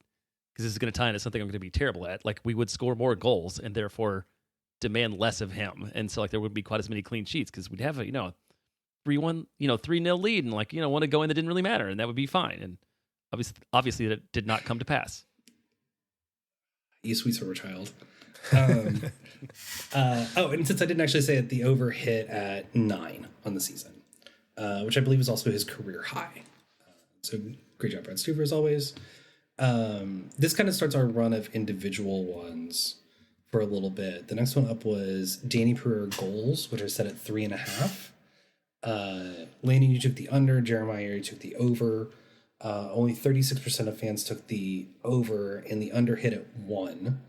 because this is going to tie into something I'm going to be terrible at, like we would score more goals and therefore demand less of him. And so like there wouldn't be quite as many clean sheets because we'd have a, 3-1, 3-0 lead and want to go in that didn't really matter. And that would be fine. And obviously that did not come to pass. You sweet sober child. And since I didn't actually say it, the over hit at 9 on the season, which I believe is also his career high. So great job, Brad Stuver, as always. This kind of starts our run of individual ones for a little bit. The next one up was Danny Pereira goals, which are set at 3.5. Landon, you took the under. Jeremiah, you took the over. Only 36% of fans took the over, and the under hit at 1.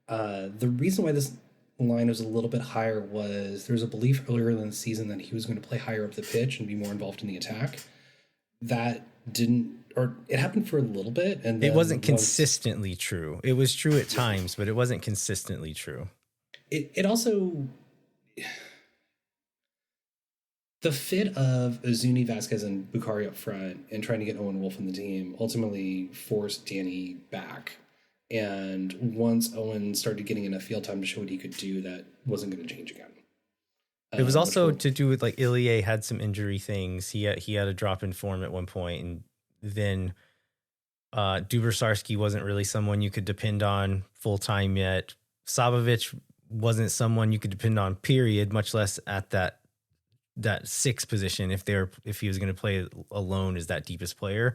The reason why this line was a little bit higher was there was a belief earlier in the season that he was going to play higher up the pitch and be more involved in the attack. That didn't, or it happened for a little bit, and it wasn't consistently true. It was true at times, but it wasn't consistently true. It also, the fit of Uzuni, Vasquez, and Bukhari up front and trying to get Owen Wolf in the team ultimately forced Danny back. And once Owen started getting enough field time to show what he could do, that wasn't going to change again. It was also to do with like Ilie had some injury things. He had a drop in form at one point, and then Dubersarski wasn't really someone you could depend on full time yet. Sabovic wasn't someone you could depend on, period, much less at that 6 position if he was going to play alone as that deepest player.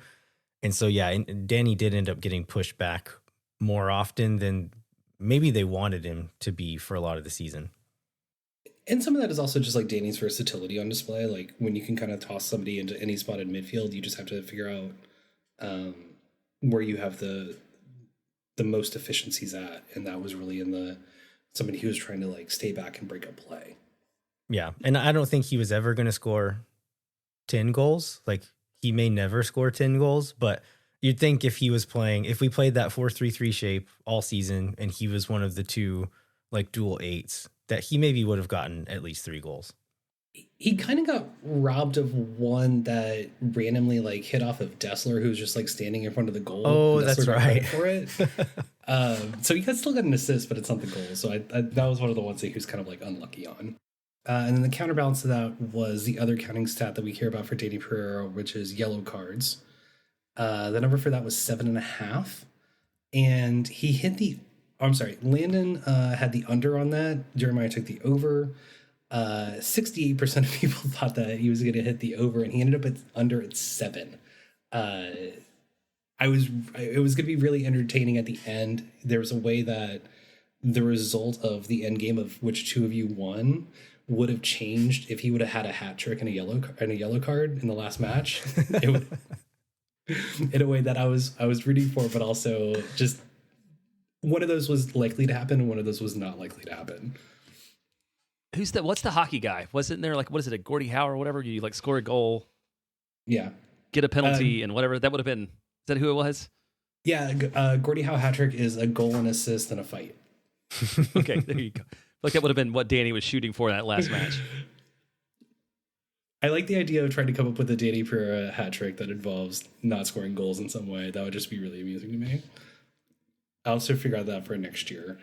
And so and Danny did end up getting pushed back more often than maybe they wanted him to be for a lot of the season. And some of that is also just like Danny's versatility on display. Like when you can kind of toss somebody into any spot in midfield, you just have to figure out where you have the most efficiencies at. And that was really in the somebody who was trying to like stay back and break up play. Yeah. And I don't think he was ever going to score 10 goals. Like he may never score 10 goals, but you'd think if he was playing, if we played that 4-3-3 shape all season and he was one of the two like dual eights, that he maybe would have gotten at least 3 goals. He kind of got robbed of one that randomly like hit off of Dessler, who's just like standing in front of the goal. Oh, that's right. For it. So he still got an assist, but it's not the goal. So I that was one of the ones that he was kind of like unlucky on. And then the counterbalance to that was the other counting stat that we care about for Danny Pereira, which is yellow cards. The number for that was 7.5. And he hit Landon had the under on that. Jeremiah took the over. 68% of people thought that he was going to hit the over, and he ended up at 7. It was going to be really entertaining at the end. There was a way that the result of the end game of which two of you won would have changed if he would have had a hat trick and a yellow card in the last match. It would, in a way that I was rooting for, but also just one of those was likely to happen and one of those was not likely to happen. What's the hockey guy? Wasn't there like, what is it, a Gordie Howe or whatever? You like score a goal, yeah, get a penalty and whatever. That would have been, is that who it was? Yeah, Gordie Howe hat trick is a goal and assist and a fight. Okay, there you go. Like that would have been what Danny was shooting for that last match. I like the idea of trying to come up with a Danny Pereira hat trick that involves not scoring goals in some way. That would just be really amusing to me. I'll also figure out that for next year.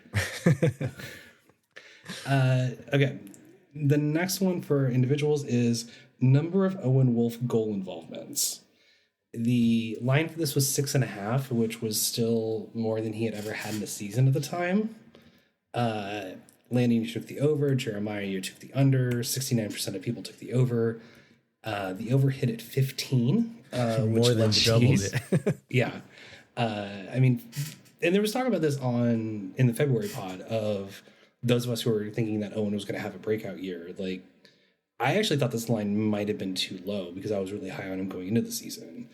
Okay. The next one for individuals is number of Owen Wolff goal involvements. The line for this was 6.5, which was still more than he had ever had in a season at the time. Landon, you took the over. Jeremiah, you took the under. 69% of people took the over. The over hit at 15. More than doubled it. Yeah. I mean, and there was talk about this in the February pod of those of us who were thinking that Owen was going to have a breakout year. Like, I actually thought this line might have been too low because I was really high on him going into the season.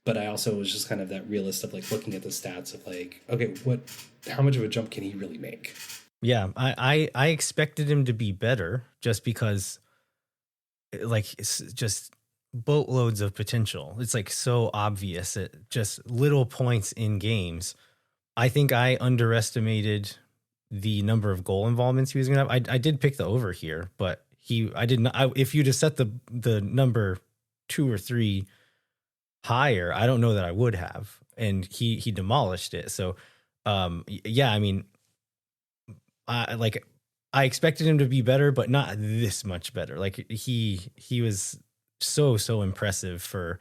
But I also was just kind of that realist of like looking at the stats of like, okay, how much of a jump can he really make? Yeah, I expected him to be better just because like it's just boatloads of potential. It's like so obvious at just little points in games. I think I underestimated the number of goal involvements he was going to have. I did pick the over here, but I did not. If you'd have set the number 2 or 3 higher, I don't know that I would have. And he demolished it. So, yeah, I mean, I expected him to be better, but not this much better. Like he was so impressive for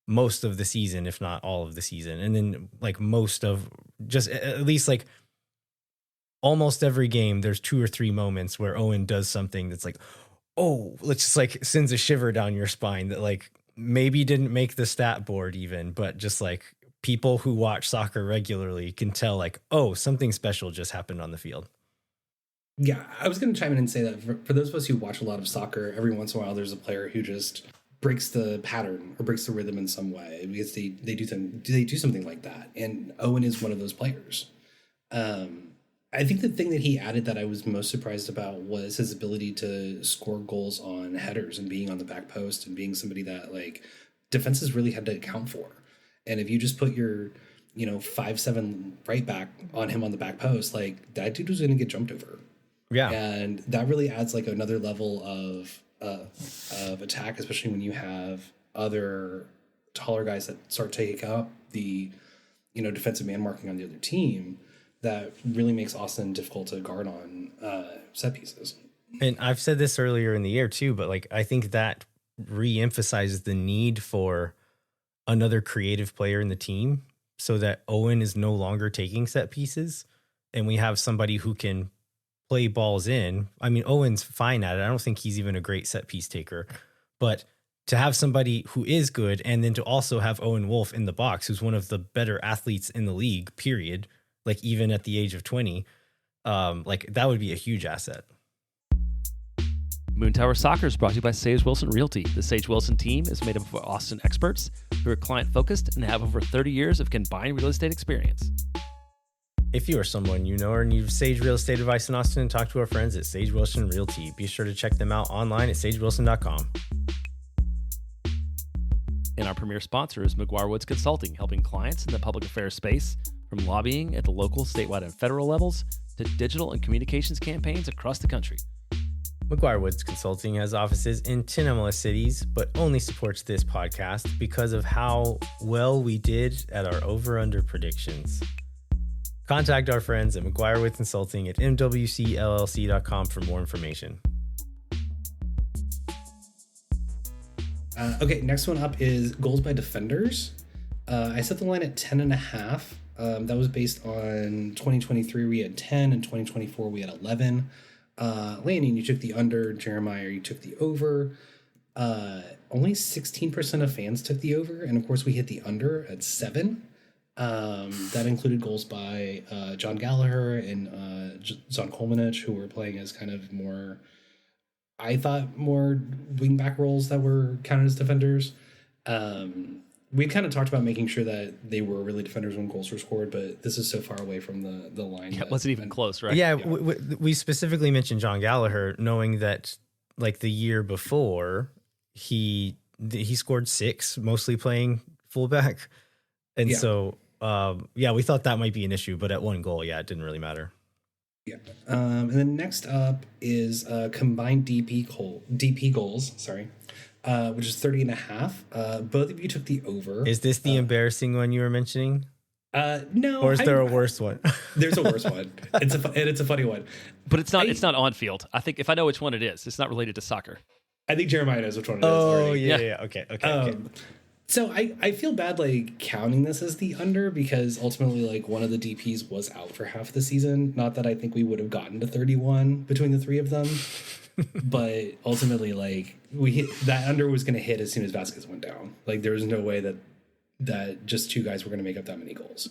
most of the season, if not all of the season. And then like most of just at least like almost every game, there's 2 or 3 moments where Owen does something that's like, oh, let's just like sends a shiver down your spine that like maybe didn't make the stat board even, but just like people who watch soccer regularly can tell like, oh, something special just happened on the field. Yeah, I was going to chime in and say that for those of us who watch a lot of soccer, every once in a while there's a player who just breaks the pattern or breaks the rhythm in some way because they do something like that. And Owen is one of those players. I think the thing that he added that I was most surprised about was his ability to score goals on headers and being on the back post and being somebody that like defenses really had to account for. And if you just put your 5'7" right back on him on the back post, like that dude was going to get jumped over. Yeah. And that really adds like another level of attack, especially when you have other taller guys that start taking up the, defensive man marking on the other team. That really makes Austin difficult to guard on set pieces. And I've said this earlier in the year too, but like, I think that re-emphasizes the need for another creative player in the team so that Owen is no longer taking set pieces and we have somebody who can play balls in. I mean, Owen's fine at it. I don't think he's even a great set piece taker, but to have somebody who is good and then to also have Owen Wolff in the box, who's one of the better athletes in the league, period, like even at the age of 20, like that would be a huge asset. Moon Tower Soccer is brought to you by Sage Wilson Realty. The Sage Wilson team is made up of Austin experts who are client-focused and have over 30 years of combined real estate experience. If you are someone you know or need Sage real estate advice in Austin, talk to our friends at Sage Wilson Realty. Be sure to check them out online at sagewilson.com. And our premier sponsor is McGuire Woods Consulting, helping clients in the public affairs space from lobbying at the local, statewide, and federal levels to digital and communications campaigns across the country. McGuire Woods Consulting has offices in 10 MLS cities, but only supports this podcast because of how well we did at our over-under predictions. Contact our friends at McGuire Woods Consulting at mwcllc.com for more information. Okay, next one up is goals by defenders. I set the line at 10.5. That was based on 2023, we had 10, and 2024, we had 11. Landon, you took the under. Jeremiah, you took the over. Only 16% of fans took the over, and of course we hit the under at 7. That included goals by John Gallagher and Zon Kolmanich, who were playing as kind of more, I thought, more wingback roles that were counted as defenders. We kind of talked about making sure that they were really defenders when goals were scored, but this is so far away from the line. Yeah, it wasn't even close, right? Yeah, we specifically mentioned John Gallagher, knowing that like the year before he scored 6, mostly playing fullback, and so we thought that might be an issue, but at 1 goal, it didn't really matter. Yeah. And then next up is combined DP goals. Sorry. Which is 30.5. Both of you took the over. Is this the embarrassing one you were mentioning? No. Or is there a worse one? There's a worse one. It's a funny one. But it's not. It's not on field. I think if I know which one it is, it's not related to soccer. I think Jeremiah knows which one it is. Oh already. yeah. Okay. So I feel bad like counting this as the under because ultimately like one of the DPs was out for half the season. Not that I think we would have gotten to 31 between the 3 of them. But ultimately, like that under was going to hit as soon as Vasquez went down. Like there was no way that just 2 guys were going to make up that many goals.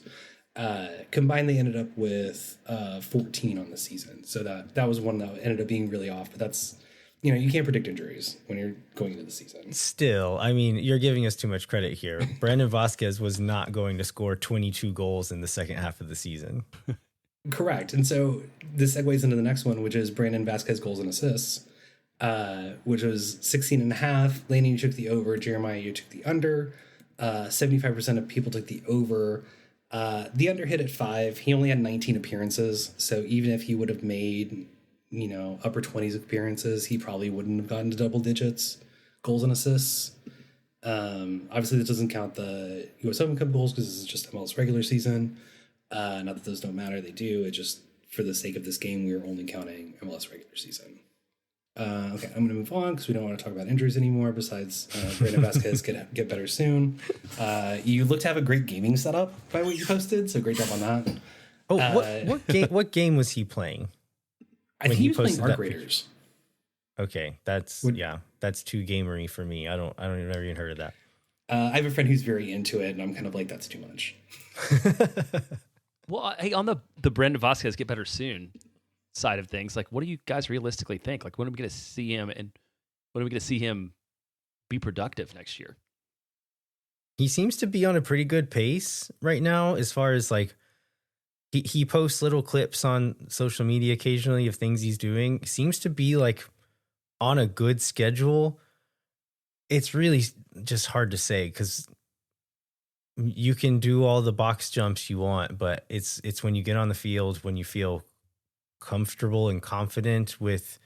Combined, they ended up with 14 on the season. So that was one that ended up being really off. But that's, you can't predict injuries when you're going into the season. Still, I mean, you're giving us too much credit here. Brandon Vasquez was not going to score 22 goals in the second half of the season. Correct. And so this segues into the next one, which is Brandon Vasquez goals and assists, which was 16.5. Laney, you took the over. Jeremiah, you took the under. 75% of people took the over. The under hit at 5. He only had 19 appearances. So even if he would have made, upper 20s appearances, he probably wouldn't have gotten to double digits goals and assists. Obviously, this doesn't count the US Open Cup goals because this is just MLS regular season. Not that those don't matter, they do. It just, for the sake of this game, we are only counting MLS regular season. Okay, I'm going to move on because we don't want to talk about injuries anymore. Besides, Brandon Vasquez get better soon. You look to have a great gaming setup by what you posted, so great job on that. Oh, what game was he playing? I think he was playing Arc Raiders. Okay, that's too gamery for me. I don't never even heard of that. I have a friend who's very into it, and I'm kind of like, that's too much. Well, hey, on the Brandon Vasquez get better soon side of things, like, what do you guys realistically think? Like, when are we going to see him, and when are we going to see him be productive next year? He seems to be on a pretty good pace right now, as far as like he posts little clips on social media occasionally of things he's doing. Seems to be like on a good schedule. It's really just hard to say because you can do all the box jumps you want, but it's when you get on the field, when you feel comfortable and confident with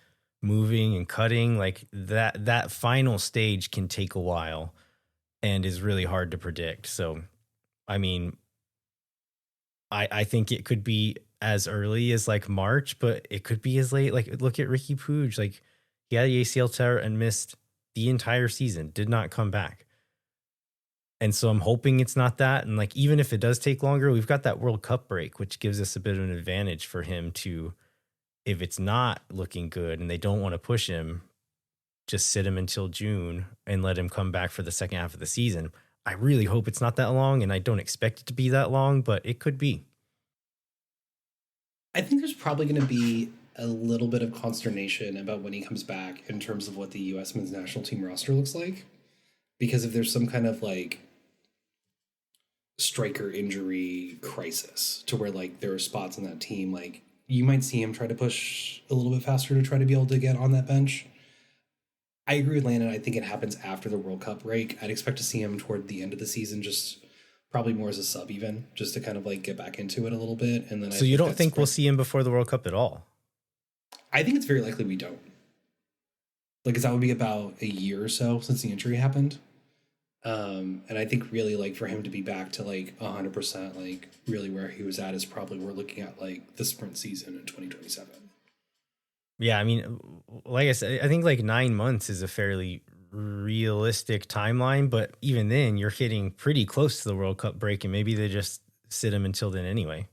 moving and cutting, like that final stage can take a while and is really hard to predict. So, I mean, I think it could be as early as like March, but it could be as late. Like, look at Ricky Puig. Like, he had the ACL tear and missed the entire season, did not come back. And so I'm hoping it's not that. And like, even if it does take longer, we've got that World Cup break, which gives us a bit of an advantage for him to, if it's not looking good and they don't want to push him, just sit him until June and let him come back for the second half of the season. I really hope it's not that long, and I don't expect it to be that long, but it could be. I think there's probably going to be a little bit of consternation about when he comes back in terms of what the U.S. men's national team roster looks like. Because if there's some kind of like striker injury crisis to where like there are spots on that team, like you might see him try to push a little bit faster to try to be able to get on that bench. I agree with Landon. I think it happens after the World Cup break. I'd expect to see him toward the end of the season, just probably more as a sub even, just to kind of like get back into it a little bit. And then So you don't think we'll see him before the World Cup at all? I think it's very likely we don't. Like, 'cause that would be about a year or so since the injury happened. And I think really like for him to be back to like 100%, like really where he was at is probably we're looking at like the sprint season in 2027. Yeah, I mean, like I said, I think like 9 months is a fairly realistic timeline, but even then you're hitting pretty close to the World Cup break, and maybe they just sit him until then anyway.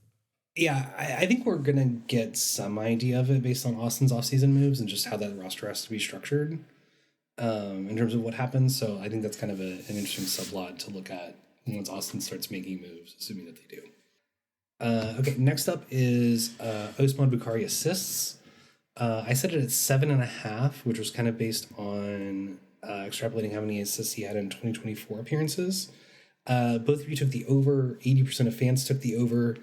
Yeah, I think we're going to get some idea of it based on Austin's offseason moves and just how that roster has to be structured in terms of what happens. So I think that's kind of an interesting subplot to look at once Austin starts making moves, assuming that they do. Okay, next up is Osman Bukhari assists. I set it at 7.5, which was kind of based on extrapolating how many assists he had in 2024 appearances. Both of you took the over. 80% of fans took the over.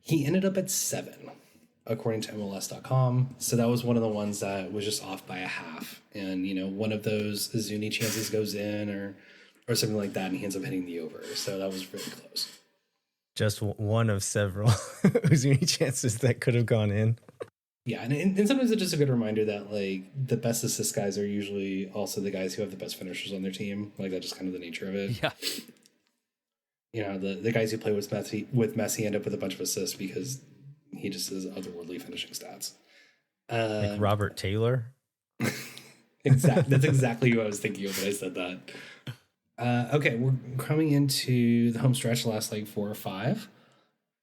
He ended up at 7, according to MLS.com. So that was one of the ones that was just off by a half. And, you know, one of those Zuni chances goes in or something like that, and he ends up hitting the over. So that was really close. Just one of several Zuni chances that could have gone in. Yeah, and sometimes it's just a good reminder that, like, the best assist guys are usually also the guys who have the best finishers on their team. Like, that's just kind of the nature of it. Yeah. You know, the guys who play with Messi end up with a bunch of assists because he just has otherworldly finishing stats. Like Robert Taylor? Exactly. That's exactly who I was thinking of when I said that. Okay, we're coming into the home stretch, last like 4 or 5.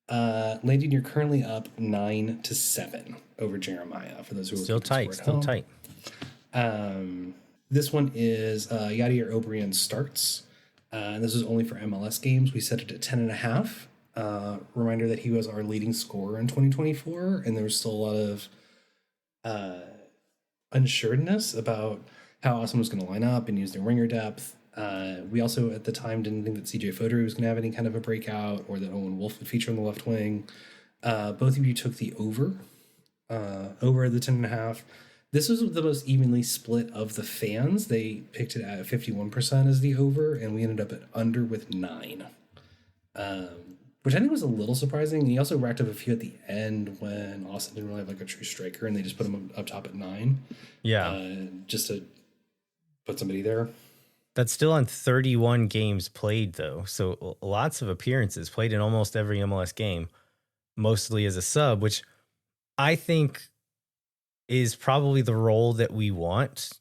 Landon, you're currently up 9-7 over Jeremiah. For those who are still tight. This one is Yadier Obrian starts. And this is only for MLS games. We set it at 10.5. Reminder that he was our leading scorer in 2024, and there was still a lot of unsureness about how Austin was going to line up and use their winger depth. We also, at the time, didn't think that CJ Fodery was going to have any kind of a breakout or that Owen Wolf would feature on the left wing. Both of you took the over the 10.5. This was the most evenly split of the fans. They picked it at 51% as the over, and we ended up at under with 9, which I think was a little surprising. And he also racked up a few at the end when Austin didn't really have like a true striker, and they just put him up top at 9. Yeah. Just to put somebody there. That's still on 31 games played, though. So lots of appearances, played in almost every MLS game, mostly as a sub, which I think is probably the role that we want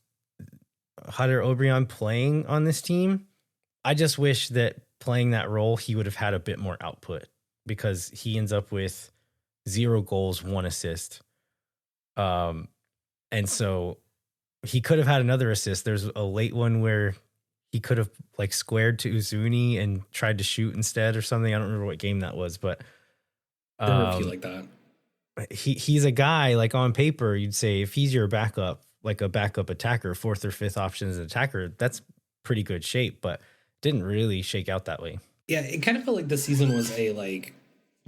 Yadier Obrian playing on this team. I just wish that playing that role, he would have had a bit more output, because he ends up with 0 goals, 1 assist. And so he could have had another assist. There's a late one where he could have like squared to Uzuni and tried to shoot instead or something. I don't remember what game that was, but There were a few like that. He's a guy, like on paper, you'd say if he's your backup, like a backup attacker, 4th or 5th option as an attacker, that's pretty good shape, but didn't really shake out that way. Yeah, it kind of felt like the season was a like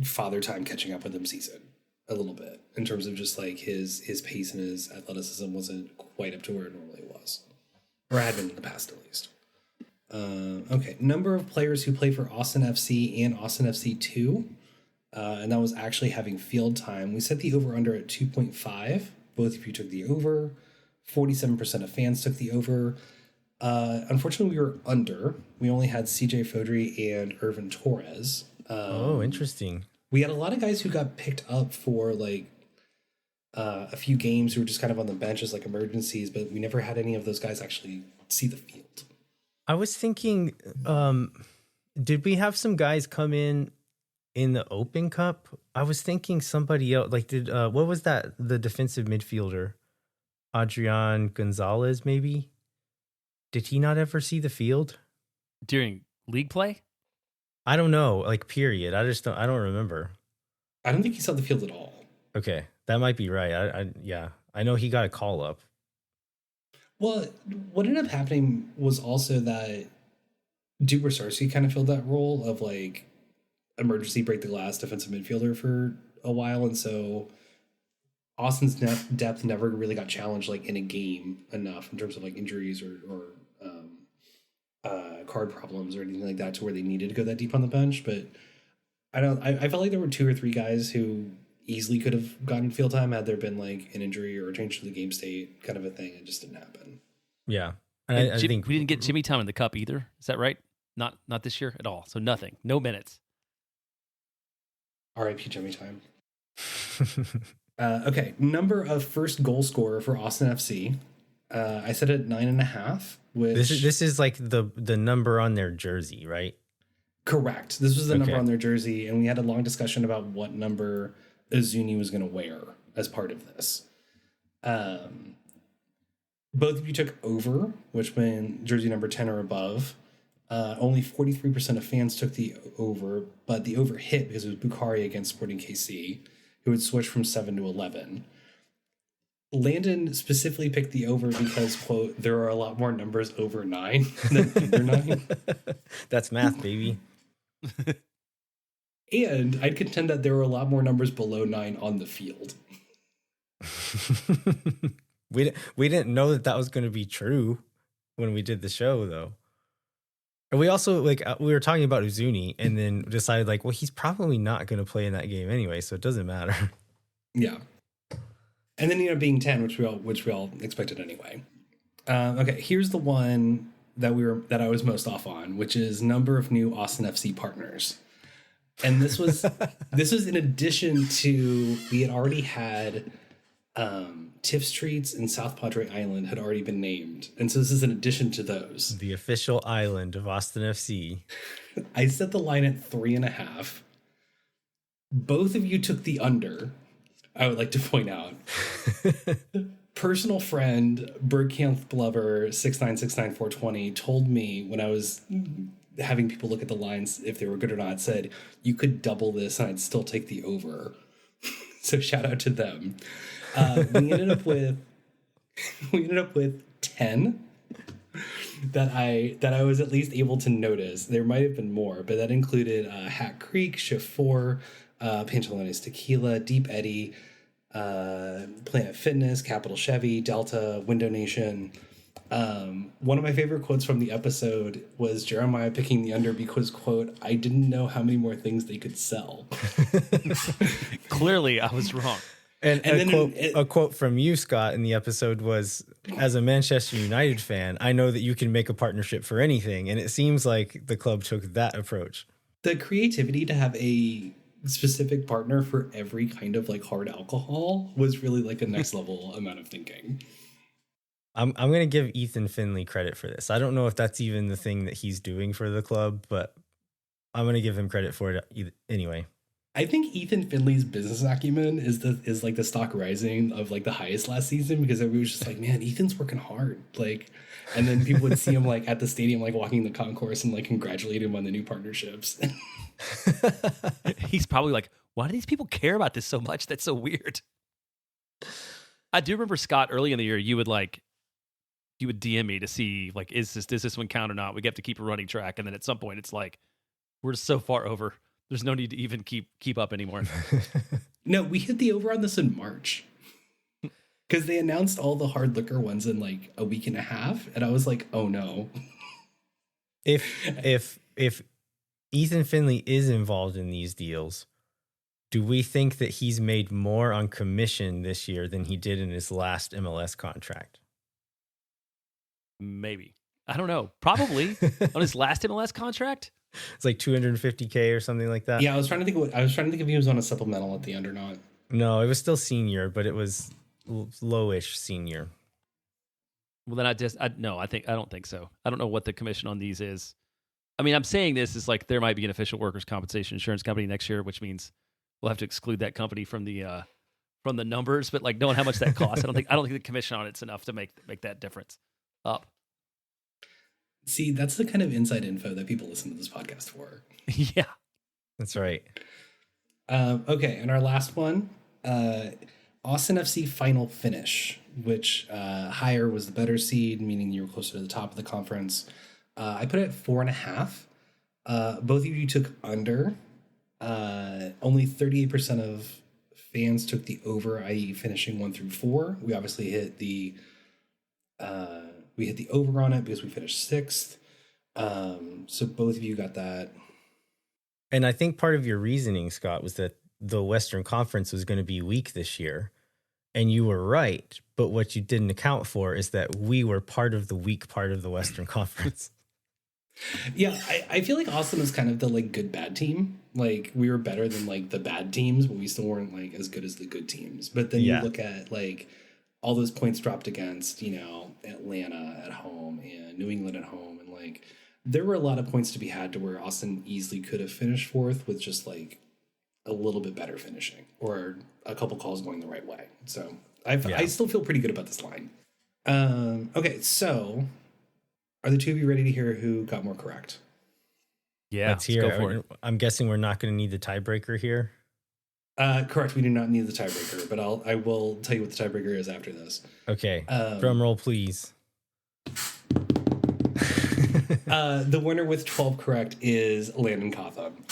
father time catching up with him season a little bit in terms of just like his pace and his athleticism wasn't quite up to where it normally was, or had been in the past at least. Okay, number of players who play for Austin FC and Austin FC 2. And that was actually having field time. We set the over-under at 2.5. Both of you took the over. 47% of fans took the over. Unfortunately, we were under. We only had CJ Fodery and Irvin Torres. Interesting. We had a lot of guys who got picked up for like a few games who were just kind of on the bench as like emergencies, but we never had any of those guys actually see the field. I was thinking, did we have some guys come in the Open Cup? I was thinking somebody else, like what was that? The defensive midfielder, Adrian Gonzalez, maybe? Did he not ever see the field During league play? I don't know, like period. I don't remember. I don't think he saw the field at all. Okay, that might be right. Yeah, I know he got a call up. Well, what ended up happening was also that Duper kind of filled that role of like emergency break the glass defensive midfielder for a while, and so Austin's depth never really got challenged like in a game enough in terms of like injuries or card problems or anything like that to where they needed to go that deep on the bench. But I felt like there were 2 or 3 guys who easily could have gotten field time had there been like an injury or a change to the game state kind of a thing. It just didn't happen. Yeah, and I think we didn't get Jimmy time in the cup either. Is that right? Not this year at all. So nothing, no minutes. R.I.P. Jimmy time. Okay, number of first goal scorer for Austin FC. I said it 9.5. Which this is like the number on their jersey, right? Correct. This was the number on their jersey, and we had a long discussion about what number Ozuni was going to wear as part of this. Both of you took over, which meant jersey number 10 or above. Only 43% of fans took the over, but the over hit because it was Bukhari against Sporting KC, who would switch from 7 to 11. Landon specifically picked the over because, quote, there are a lot more numbers over 9 than under 9. That's math, baby. And I'd contend that there were a lot more numbers below 9 on the field. We didn't know that was going to be true when we did the show, though. And we also, like, we were talking about Uzuni and then decided, like, well, he's probably not going to play in that game anyway, so it doesn't matter. Yeah. And then, being 10, which we all expected anyway. Okay, here's the one that I was most off on, which is number of new Austin FC partners. And this was in addition to we had already had Tiff Streets and South Padre Island had already been named. And so this is in addition to those. The official island of Austin FC. I set the line at 3.5. Both of you took the under, I would like to point out. Personal friend, Bergkamp Blubber 6969420 told me when I was having people look at the lines if they were good or not, said you could double this and I'd still take the over. So shout out to them. We ended up with 10 that I was at least able to notice. There might have been more, but that included Hat Creek, Shift 4, Pantalones Tequila, Deep Eddy, Planet Fitness, Capital Chevy, Delta, Window Nation. One of my favorite quotes from the episode was Jeremiah picking the under because, quote, I didn't know how many more things they could sell. Clearly, I was wrong. And a quote from you, Scott, in the episode was, as a Manchester United fan, I know that you can make a partnership for anything. And it seems like the club took that approach. The creativity to have a specific partner for every kind of like hard alcohol was really like a next level amount of thinking. I'm going to give Ethan Finley credit for this. I don't know if that's even the thing that he's doing for the club, but I'm going to give him credit for it anyway. I think Ethan Finley's business acumen is like the stock rising of like the highest last season because everybody was just like, man, Ethan's working hard. Like, and then people would see him like at the stadium, like walking the concourse and like congratulate him on the new partnerships. He's probably like, why do these people care about this so much? That's so weird. I do remember, Scott, early in the year, you would DM me to see like, does this one count or not? We have to keep a running track. And then at some point it's like, we're just so far over. There's no need to even keep up anymore. No, we hit the over on this in March because they announced all the hard liquor ones in like a week and a half. And I was like, oh no. If Ethan Finley is involved in these deals, do we think that he's made more on commission this year than he did in his last MLS contract? Maybe. I don't know. Probably on his last MLS contract. It's like $250K or something like that. Yeah, I was trying to think if he was on a supplemental at the end or not. No, it was still senior, but it was lowish senior. Well, then I don't think so. I don't know what the commission on these is. I mean, I'm saying this is like there might be an official workers' compensation insurance company next year, which means we'll have to exclude that company from the numbers. But like knowing how much that costs, I don't think the commission on it's enough to make that difference up. See, that's the kind of inside info that people listen to this podcast for. Yeah, that's right. Okay, and our last one Austin FC final finish, which higher was the better seed, meaning you were closer to the top of the conference. I put it at 4.5. Both of you took under. Only 38% of fans took the over, i.e., finishing 1 through 4. We obviously hit the over on it because we finished 6th. So both of you got that. And I think part of your reasoning, Scott, was that the Western Conference was going to be weak this year. And you were right. But what you didn't account for is that we were part of the weak part of the Western Conference. Yeah, I feel like Austin was kind of the like good bad team. Like we were better than like the bad teams, but we still weren't like as good as the good teams. But then you look at like all those points dropped against, Atlanta at home and New England at home, and like there were a lot of points to be had to where Austin easily could have finished 4th with just like a little bit better finishing or a couple calls going the right way. So I still feel pretty good about this line. Okay, so are the two of you ready to hear who got more correct? Yeah, let's hear. I'm guessing we're not going to need the tiebreaker here. Correct. We do not need the tiebreaker, but I will tell you what the tiebreaker is after this. Okay. Drum roll, please. The winner with 12 correct is Landon Cotham.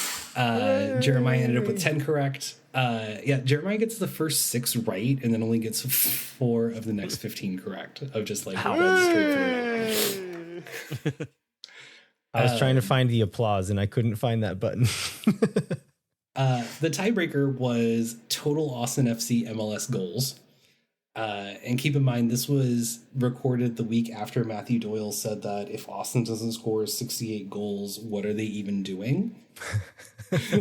Jeremiah ended up with 10 correct. Jeremiah gets the first 6 right and then only gets 4 of the next 15 correct of just like straight through. I was trying to find the applause and I couldn't find that button. The tiebreaker was total Austin FC MLS goals. And keep in mind, this was recorded the week after Matthew Doyle said that if Austin doesn't score 68 goals, what are they even doing?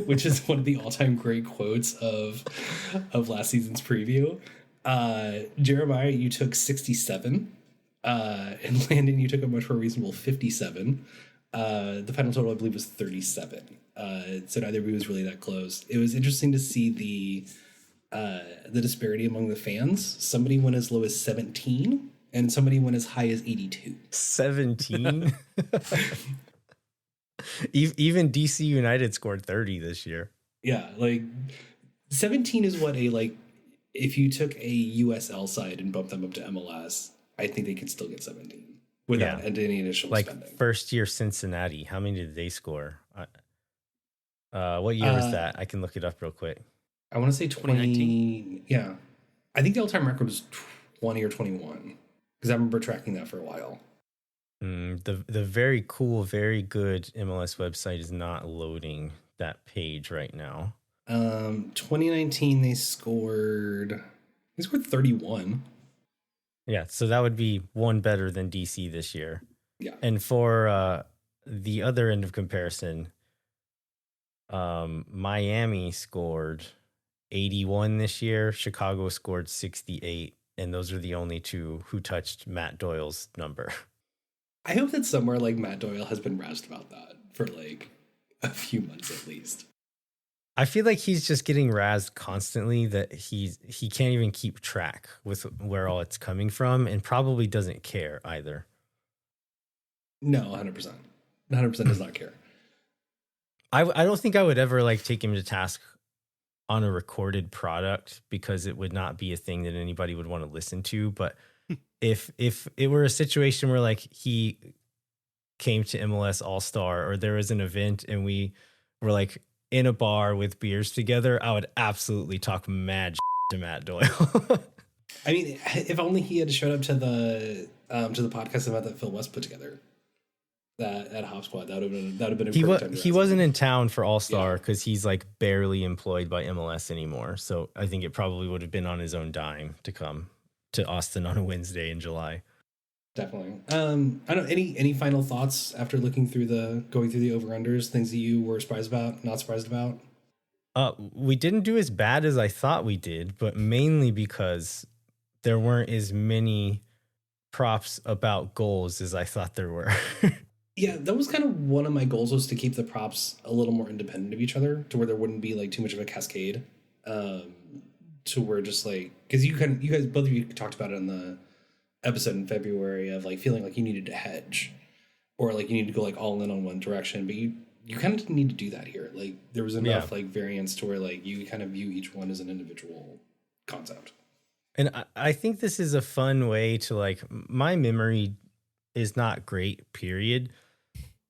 Which is one of the all-time great quotes of last season's preview. Jeremiah, you took 67. And Landon, you took a much more reasonable 57. The final total, I believe, was 37. So neither of you was really that close. It was interesting to see the disparity among the fans. Somebody went as low as 17, and somebody went as high as 82. 17? Even DC United scored 30 this year. Yeah, like 17 is what if you took a USL side and bumped them up to MLS, I think they could still get 17 without any initial spending. First year Cincinnati, how many did they score? What year was that? I can look it up real quick. I want to say 2019. Yeah. I think the all-time record was 20 or 21 because I remember tracking that for a while. The very cool, very good MLS website is not loading that page right now. 2019 they scored 31. Yeah, so that would be one better than DC this year. Yeah. And for the other end of comparison, Miami scored 81 this year. Chicago scored 68, and those are the only two who touched Matt Doyle's number. I hope that somewhere like Matt Doyle has been razzed about that for like a few months at least. I feel like he's just getting razzed constantly that he can't even keep track with where all it's coming from and probably doesn't care either. No, 100%. 100% does not care. I don't think I would ever take him to task on a recorded product because it would not be a thing that anybody would want to listen to. But if it were a situation where he came to MLS All-Star or there was an event and we were in a bar with beers together, I would absolutely talk mad to Matt Doyle. I mean, if only he had showed up to the podcast event that Phil West put together. That at Hop Squad, that would have been a perfect time. He wasn't in town for All Star because he's barely employed by MLS anymore. So I think it probably would have been on his own dime to come to Austin on a Wednesday in July. Definitely. I don't know, any final thoughts after going through the over unders, things that you were surprised about, not surprised about? We didn't do as bad as I thought we did, but mainly because there weren't as many props about goals as I thought there were. Yeah, that was kind of one of my goals, was to keep the props a little more independent of each other, to where there wouldn't be too much of a cascade. To where just because you guys, both of you talked about it in the episode in February of feeling like you needed to hedge, or you need to go all in on one direction, but you kind of didn't need to do that here. There was enough variance to where you kind of view each one as an individual concept. And I think this is a fun way to like, my memory is not great, period.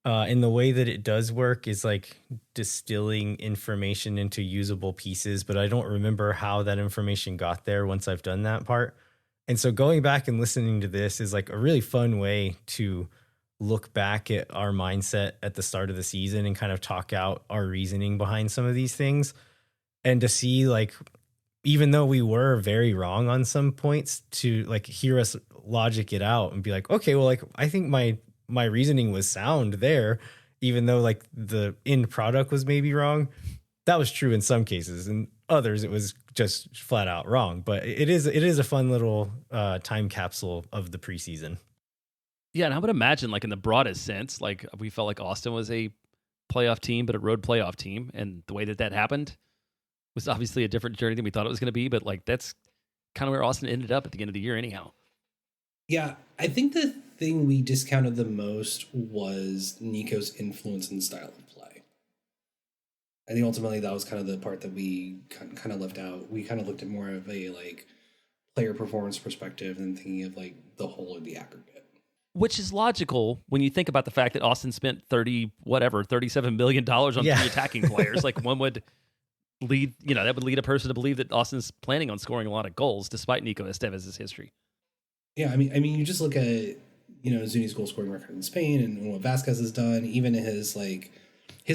And the way that it does work is like distilling information into usable pieces, but I don't remember how that information got there once I've done that part. And so going back and listening to this is like a really fun way to look back at our mindset at the start of the season and kind of talk out our reasoning behind some of these things. And to see like, even though we were very wrong on some points, to like hear us logic it out and be like, okay, well, like I think my reasoning was sound there, even though like the end product was maybe wrong. That was true in some cases, and others it was just flat out wrong. But it is a fun little time capsule of the preseason. Yeah, and I would imagine, like in the broadest sense, like we felt like Austin was a playoff team, but a road playoff team, and the way that happened was obviously a different journey than we thought it was going to be. But like that's kind of where Austin ended up at the end of the year, anyhow. Yeah, I think the thing we discounted the most was Nico's influence and style of play. I think ultimately that was kind of the part that we kind of left out. We kind of looked at more of a like player performance perspective than thinking of like the whole or the aggregate. Which is logical when you think about the fact that Austin spent $37 million on 3 attacking players. Like one would lead, that would lead a person to believe that Austin's planning on scoring a lot of goals despite Nico Estevez's history. Yeah, I mean, you just look at Zuni's goal scoring record in Spain and what Vasquez has done. Even his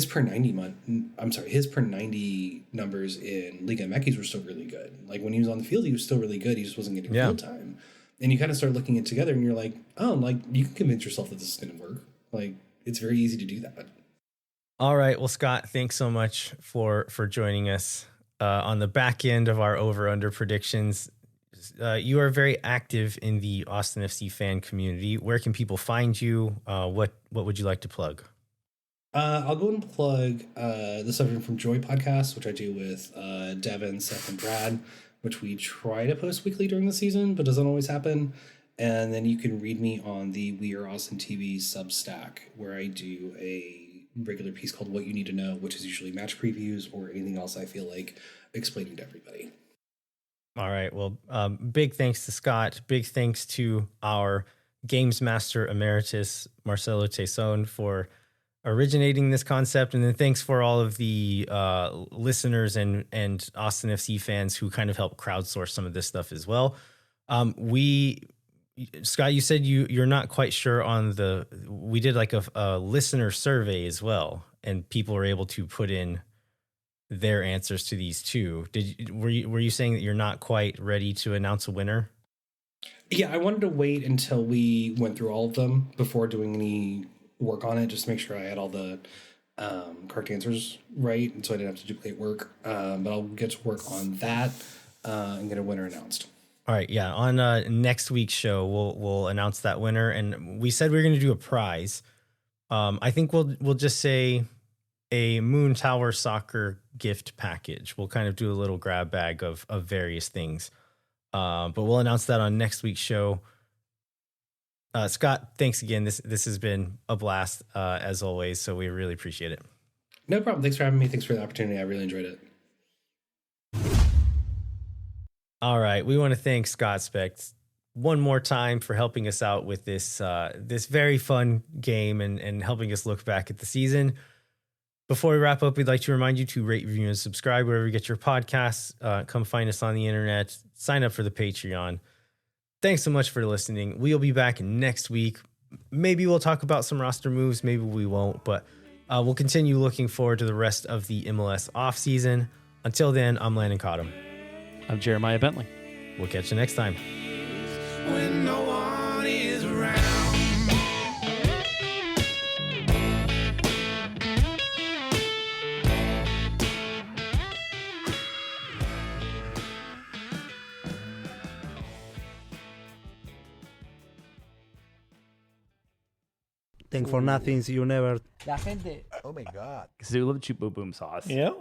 per 90 numbers in Liga MX were still really good. Like when he was on the field, he was still really good. He just wasn't getting field time. And you kind of start looking at it together, and you're like, oh, like you can convince yourself that this is going to work. Like it's very easy to do that. All right, well, Scott, thanks so much for joining us on the back end of our over/under predictions. You are very active in the Austin FC fan community. Where can people find you? What would you like to plug? I'll go and plug the Suffering from Joy podcast, which I do with Devin, Seth, and Brad, which we try to post weekly during the season, but doesn't always happen. And then you can read me on the We Are Austin TV Substack, where I do a regular piece called What You Need to Know, which is usually match previews or anything else I feel like explaining to everybody. All right. Well, big thanks to Scott. Big thanks to our Games Master Emeritus, Marcelo Teson, for originating this concept. And then thanks for all of the listeners and Austin FC fans who kind of help crowdsource some of this stuff as well. Scott, you said you're not quite sure on we did like a listener survey as well, and people were able to put in their answers to these too. Were you saying that you're not quite ready to announce a winner? Yeah, I wanted to wait until we went through all of them before doing any work on it, just to make sure I had all the correct answers right, and so I didn't have to duplicate work. But I'll get to work on that and get a winner announced. All right, yeah. On next week's show, we'll announce that winner, and we said we were going to do a prize. I think we'll just say a Moon Tower Soccer gift package. We'll kind of do a little grab bag of various things, but we'll announce that on next week's show. Scott, thanks again. This has been a blast as always, so we really appreciate it. No problem. Thanks for having me. Thanks for the opportunity. I really enjoyed it. All right, we want to thank Scott Specht one more time for helping us out with this very fun game and helping us look back at the season. Before we wrap up, we'd like to remind you to rate, review, and subscribe wherever you get your podcasts. Come find us on the internet. Sign up for the Patreon. Thanks so much for listening. We'll be back next week. Maybe we'll talk about some roster moves. Maybe we won't. But we'll continue looking forward to the rest of the MLS offseason. Until then, I'm Landon Cottom. I'm Jeremiah Bentley. We'll catch you next time. When no one is around. Thank for nothing, see you never. La gente. Oh my God. Because they love cheap boom boom sauce. Yeah.